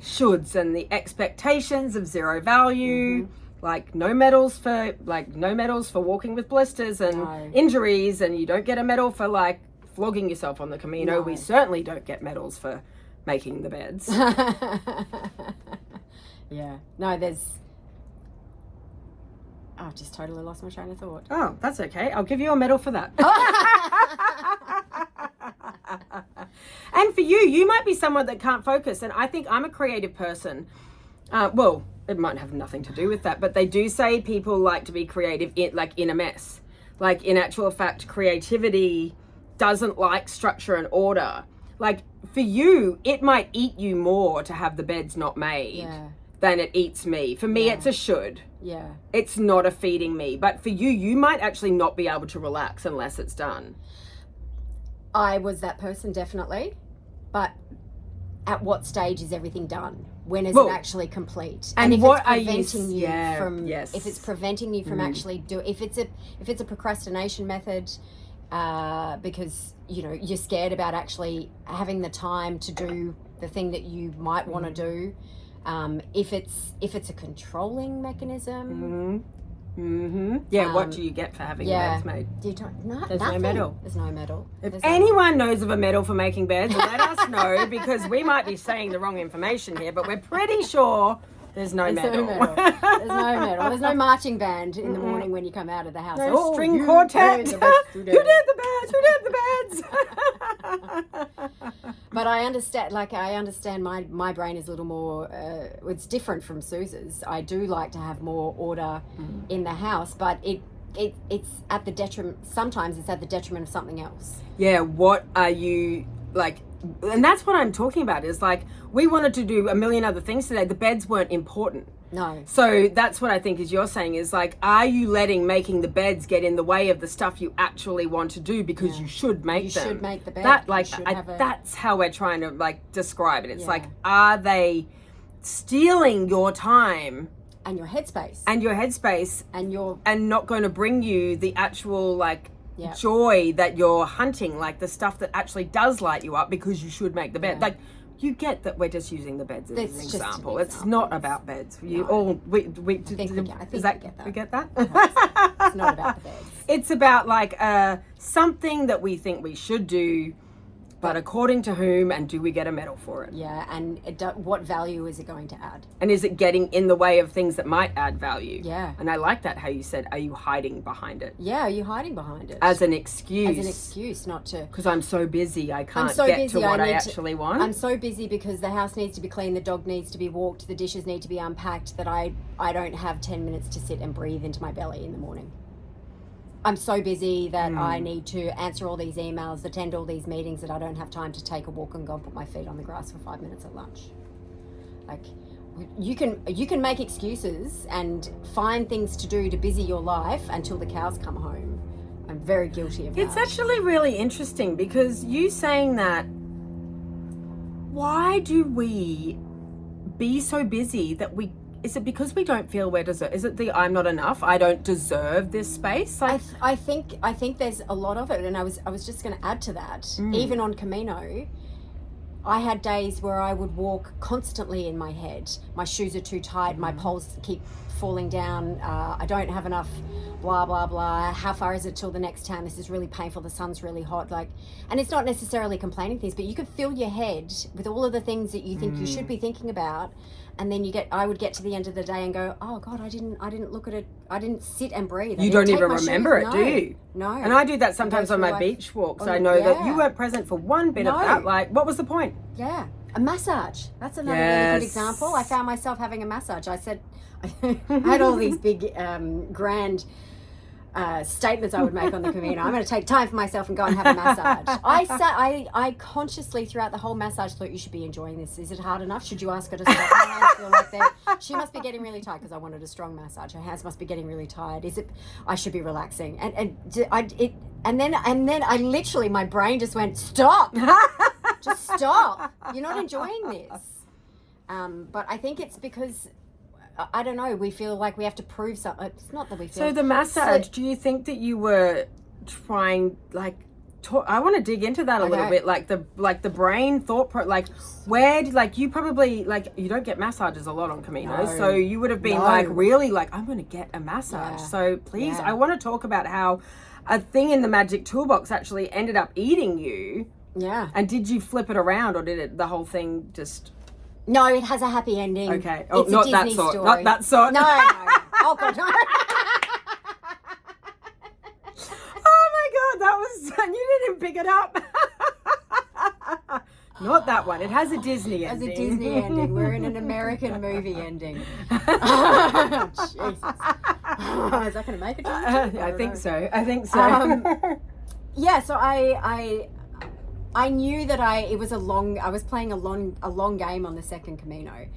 shoulds and the expectations of zero value. Like, no medals for walking with blisters and injuries, and you don't get a medal for like flogging yourself on the Camino. No. We certainly don't get medals for making the beds. I've just totally lost my train of thought. Oh, that's okay. I'll give you a medal for that. And for you might be someone that can't focus, and I think I'm a creative person. Well, it might have nothing to do with that, but they do say people like to be creative in a mess. Like, in actual fact, creativity doesn't like structure and order. Like, for you, it might eat you more to have the beds not made than it eats me. For me, it's a should. Yeah. It's not a feeding me. But for you, you might actually not be able to relax unless it's done. I was that person, definitely. But at what stage is everything done? When is it actually complete? And if what it's preventing you from, yes. if it's preventing you from actually if it's a procrastination method, because you're scared about actually having the time to do the thing that you might want to do. If it's a controlling mechanism. Yeah, what do you get for having beds made? There's nothing. No medal. There's no medal. If anyone knows of a medal for making beds, let us know, because we might be saying the wrong information here, but we're pretty sure there's no medal. There's no medal. There's no marching band in the morning when you come out of the house. No string quartet. Who did the beds? Who did the beds? But I understand. My brain is a little more. It's different from Suze's. I do like to have more order in the house, but it's at the detriment. Sometimes it's at the detriment of something else. Yeah. What are you like? And that's what I'm talking about, is like, we wanted to do a million other things today. The beds weren't important. No. So that's what I think is you're saying, is like, are you letting making the beds get in the way of the stuff you actually want to do, because you should make them? You should make the bed. That's how we're trying to like describe it. It's like, are they stealing your time and your headspace and not going to bring you the actual like joy that you're hunting, like the stuff that actually does light you up, because you should make the bed. Like, you get that we're just using the beds as an example. It's not about beds. We get that. It's not about the beds. It's about like something that we think we should do, but according to whom, and do we get a medal for it? Yeah, and what value is it going to add? And is it getting in the way of things that might add value? Yeah. And I like that, how you said, are you hiding behind it? Yeah, are you hiding behind it? As an excuse. As an excuse not to... Because I'm so busy, I can't get to what I actually want. I'm so busy because the house needs to be cleaned, the dog needs to be walked, the dishes need to be unpacked, that I don't have 10 minutes to sit and breathe into my belly in the morning. I'm so busy that I need to answer all these emails, attend all these meetings, that I don't have time to take a walk and go and put my feet on the grass for 5 minutes at lunch. Like, you can make excuses and find things to do to busy your life until the cows come home. I'm very guilty of that. It's actually really interesting, because you saying that, why do we be so busy that we... Is it because we don't feel we're deserve? Is it the I'm not enough? I don't deserve this space. Like, I think there's a lot of it, and I was just going to add to that. Even on Camino, I had days where I would walk constantly in my head. My shoes are too tight. My poles keep falling down. I don't have enough. Blah blah blah. How far is it till the next town? This is really painful. The sun's really hot. Like, and it's not necessarily complaining things, but you could fill your head with all of the things that you think you should be thinking about. And then I would get to the end of the day and go, oh God, I didn't look at it. I didn't sit and breathe. You don't even remember it, do you? No. And I do that sometimes on my beach walks. I know that you weren't present for one bit of that. Like, what was the point? Yeah. A massage. That's another really good example. I found myself having a massage. I said, I had all these big, grand statements I would make on the Camino. I'm going to take time for myself and go and have a massage. I consciously throughout the whole massage thought, you should be enjoying this. Is it hard enough? Should you ask her to stop? Her hands feel like she must be getting really tired, because I wanted a strong massage. Her hands must be getting really tired. Is it? I should be relaxing. And then I literally, my brain just went, stop. Just stop. You're not enjoying this. But I think it's because, I don't know, we feel like we have to prove something. It's not that we feel... So the massage, do you think that you were trying, like, I want to dig into that a little bit, like the brain thought, where did, like, you probably, like, you don't get massages a lot on Camino, so you would have been like, really, like, I'm going to get a massage. So please, I want to talk about how a thing in the magic toolbox actually ended up eating you. Yeah. And did you flip it around, or did the whole thing just... No, it has a happy ending. Okay. Oh, it's not a that Disney sort. Story. Not that sort. No. Oh, God, no. Oh, my God. That was... You didn't pick it up. Not that one. It has a Disney ending. It has a Disney ending. We're in an American movie ending. Oh, Jesus. Is that going to make it? I think so. I think so. Yeah, so I knew that I was playing a long game on the second Camino,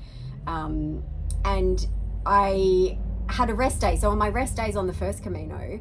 and I had a rest day. So on my rest days on the first Camino,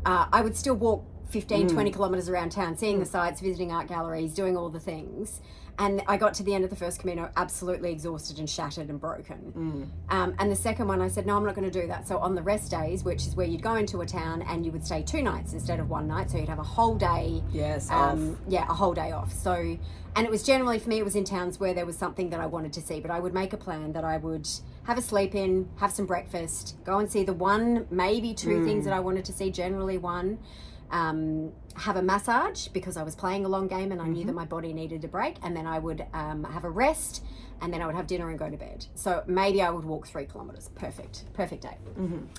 I would still walk 15, 20 kilometers around town, seeing the sights, visiting art galleries, doing all the things. And I got to the end of the first Camino absolutely exhausted and shattered and broken. And the second one, I said, no, I'm not going to do that. So on the rest days, which is where you'd go into a town and you would stay 2 nights instead of 1 night. So you'd have a whole day. Off. Yeah, a whole day off. So, and it was generally, for me, it was in towns where there was something that I wanted to see. But I would make a plan that I would have a sleep in, have some breakfast, go and see the 1, maybe 2 things that I wanted to see, generally 1. Have a massage because I was playing a long game and I knew that my body needed a break, and then I would have a rest, and then I would have dinner and go to bed. So maybe I would walk 3 kilometers. Perfect day.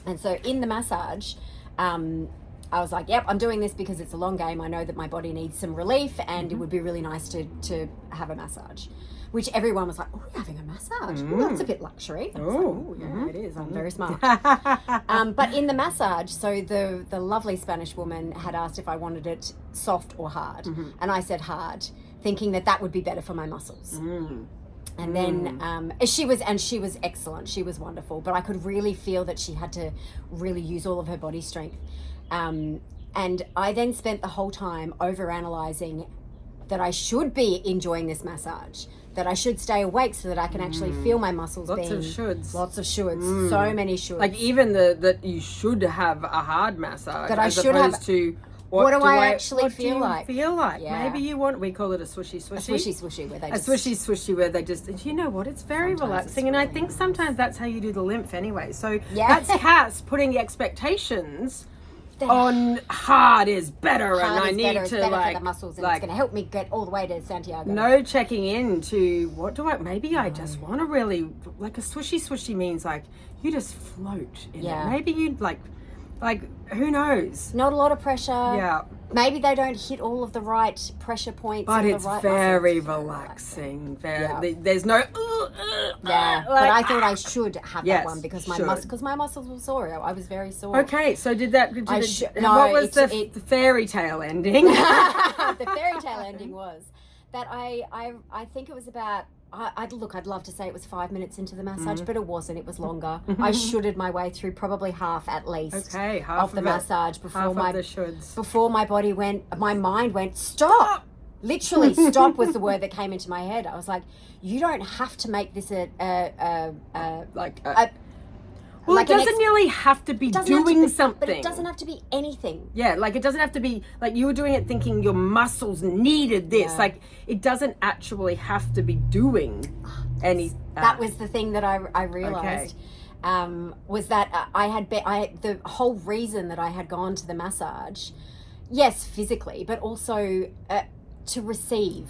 And so in the massage, I was like, yep, I'm doing this because it's a long game. I know that my body needs some relief, and it would be really nice to have a massage. Which everyone was like, oh, you're having a massage? Oh, that's a bit luxury. I was like, oh, yeah, it is. I'm very smart. But in the massage, so the lovely Spanish woman had asked if I wanted it soft or hard. And I said hard, thinking that would be better for my muscles. And then she was excellent. She was wonderful. But I could really feel that she had to really use all of her body strength. And I then spent the whole time overanalyzing that I should be enjoying this massage, that I should stay awake so that I can actually feel my muscles Lots of shoulds. So many shoulds. Like even that you should have a hard massage. That I should opposed have. To what do I actually feel like? Yeah. Maybe you want. We call it a swishy swishy. A swishy swishy where they just. A swishy swishy where they just. You know what? It's very relaxing, and I think sometimes that's how you do the lymph anyway. So that's Cass putting expectations on hard is better, and I need to for the muscles, and it's going to help me get all the way to Santiago. No checking into what do I? Maybe I just want to really like a swishy swishy means like you just float in it. Maybe you like who knows? Not a lot of pressure. Yeah. Maybe they don't hit all of the right pressure points. But it's the right very muscles. relaxing. There's no. But I thought I should have that one because my muscles were sore. I was very sore. Okay, so what was the fairy tale ending? The fairy tale ending was that I think it was about. I'd love to say it was 5 minutes into the massage, but it wasn't. It was longer. I shoulded my way through probably half at least of the massage before my mind went, stop. Literally, stop was the word that came into my head. I was like, you don't have to make this well, it doesn't really have to be doing something. But it doesn't have to be anything. Yeah, like it doesn't have to be, like you were doing it thinking your muscles needed this. Yeah. Like it doesn't actually have to be doing any. That was the thing that I realized. Was that the whole reason that I had gone to the massage, yes, physically, but also to receive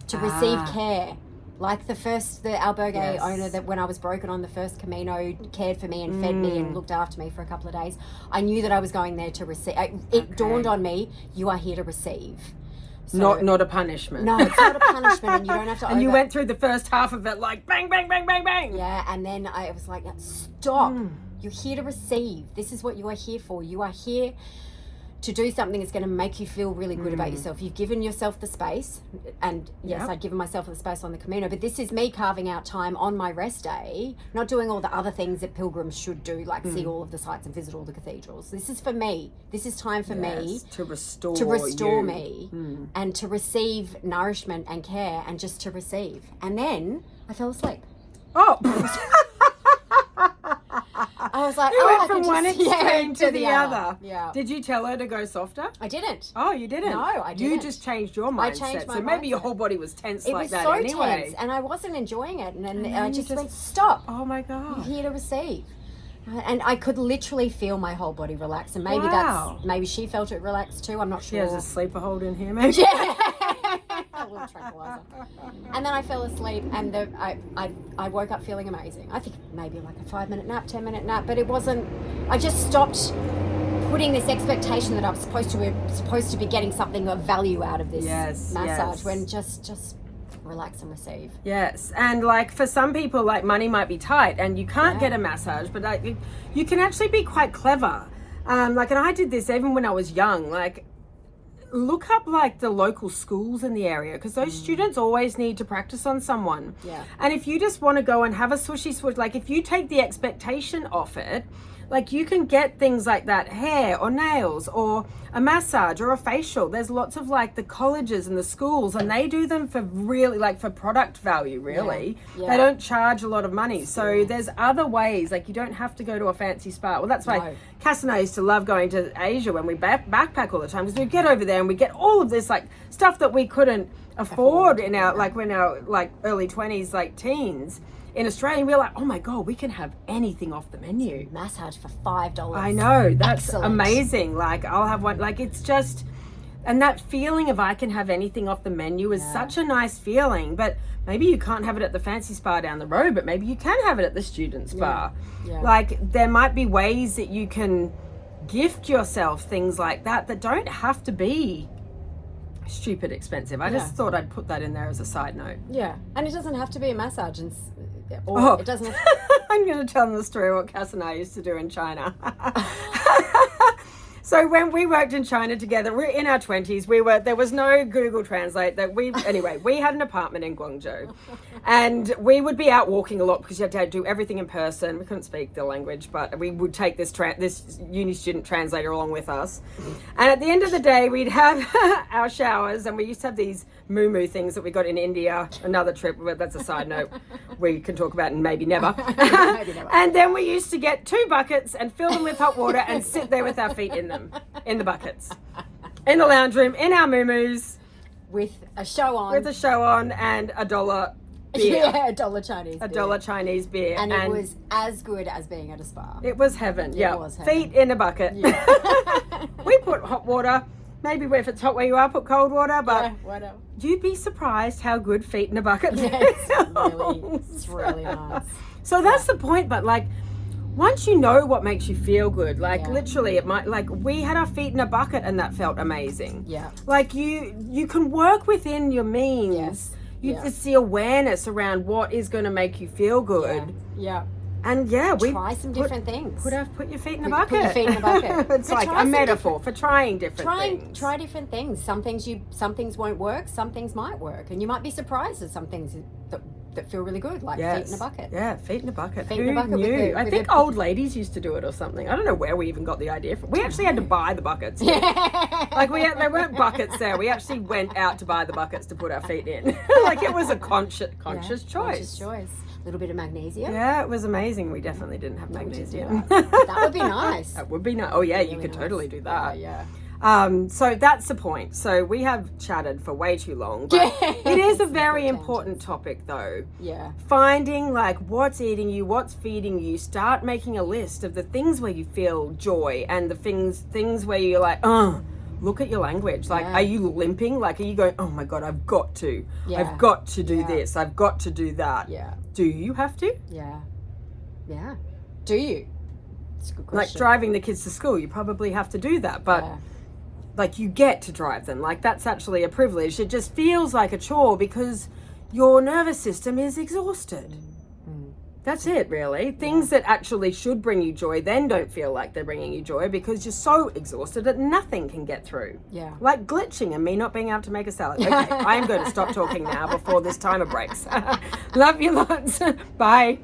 care. Like the albergue owner that when I was broken on the first Camino cared for me and fed me and looked after me for a couple of days. I knew that I was going there to receive. It dawned on me, you are here to receive. So, not a punishment. No, it's not a punishment, and you don't have to. And you went through the first half of it like bang, bang, bang, bang, bang. Yeah, and then I was like, stop. You're here to receive. This is what you are here for. You are here to do something that's going to make you feel really good about yourself. You've given yourself the space, and yes, I'd given myself the space on the Camino, but this is me carving out time on my rest day, not doing all the other things that pilgrims should do, like see all of the sites and visit all the cathedrals. This is for me. This is time for me to restore me and to receive nourishment and care, and just to receive. And then I fell asleep. I was like, you went from one extreme to the other. Yeah. Did you tell her to go softer? I didn't. Oh, you didn't? No, I didn't. You just changed your mindset. I changed my so maybe mindset. your whole body was tense like that anyway. It was so tense, and I wasn't enjoying it. And then I just went, stop. Oh my God. You're here to receive. And I could literally feel my whole body relax. And maybe maybe she felt it relax too. I'm not sure. She has a sleeper hold in here, maybe. Yeah. A little tranquilizer. And then I fell asleep, and I woke up feeling amazing. I think maybe like a 5-minute nap, 10-minute nap, but it wasn't. I just stopped putting this expectation that I was supposed to be getting something of value out of this massage. When just relax and receive. Yes, and like for some people, like money might be tight, and you can't get a massage, but like you can actually be quite clever. And I did this even when I was young. Like, look up like the local schools in the area, because those students always need to practice on someone. Yeah. And if you just want to go and have a swishy swish, like if you take the expectation off it, Like you can get things like that, hair or nails or a massage or a facial. There's lots of like the colleges and the schools, and they do them for really like for product value, really. Yeah. They don't charge a lot of money. So there's other ways, like you don't have to go to a fancy spa. Well, that's why Cass and I used to love going to Asia when we backpack all the time, because we'd get over there and we'd get all of this like stuff that we couldn't afford in our like when our like early 20s, like teens. In Australia, we were like, oh my God, we can have anything off the menu. Massage for $5. I know, that's Excellent. amazing. Like, I'll have one, like, it's just, and that feeling of I can have anything off the menu is such a nice feeling. But maybe you can't have it at the fancy spa down the road, but maybe you can have it at the student spa. Yeah. Like, there might be ways that you can gift yourself things like that that don't have to be stupid expensive. I just thought I'd put that in there as a side note. Yeah, and it doesn't have to be a massage, or it doesn't. I'm going to tell them the story of what Cass and I used to do in China. So when we worked in China together, we're in our 20s. There was no Google Translate. We had an apartment in Guangzhou, and we would be out walking a lot because you had to do everything in person. We couldn't speak the language, but we would take this uni student translator along with us. And at the end of the day, we'd have our showers, and we used to have these mumu things that we got in India. Another trip, but that's a side note we can talk about and maybe never. Maybe never. And then we used to get 2 buckets and fill them with hot water and sit there with our feet in them, in the buckets, in the lounge room, in our muumuus, with a show on, and $1 beer. Yeah, $1 Chinese, $1 Chinese beer, and it was as good as being at a spa. It was heaven. It was heaven. Feet in a bucket. Yeah. We put hot water. Maybe if it's hot where you are, put cold water. But whatever. You'd be surprised how good feet in a bucket It's really nice. So that's the point. But like, once you know what makes you feel good, like literally it might, like we had our feet in a bucket and that felt amazing. Yeah. Like you can work within your means. Yes. It's the awareness around what is going to make you feel good. Yeah. And we try some different things. Put your feet in a bucket. Put your feet in a bucket. It's like a metaphor for trying different things. Try different things. Some things won't work. Some things might work, and you might be surprised at some things that feel really good, like feet in a bucket. Yeah, feet in a bucket. Feet in a bucket. Knew? I think old ladies used to do it or something. I don't know where we even got the idea from. We actually had to buy the buckets. Like there weren't buckets there. We actually went out to buy the buckets to put our feet in. Like it was a conscious choice. Conscious choice. A little bit of magnesium. Yeah, it was amazing. We definitely didn't have magnesium. That would be nice. That would be nice. Oh yeah, you could totally do that. So that's the point. So we have chatted for way too long, but it is a very important topic though. Yeah. Finding like what's eating you, what's feeding you. Start making a list of the things where you feel joy and the things where you're like, look at your language. Like, are you limping? Like, are you going, oh my God, I've got to. Yeah. I've got to do this. I've got to do that. Yeah. Do you have to? Yeah. Yeah. Do you? It's a good question. Like driving the kids to school, you probably have to do that. But like you get to drive them. Like that's actually a privilege. It just feels like a chore because your nervous system is exhausted. That's it, really. Things that actually should bring you joy then don't feel like they're bringing you joy because you're so exhausted that nothing can get through. Yeah. Like glitching and me not being able to make a salad. Okay, I am going to stop talking now before this timer breaks. Love you lots. Bye.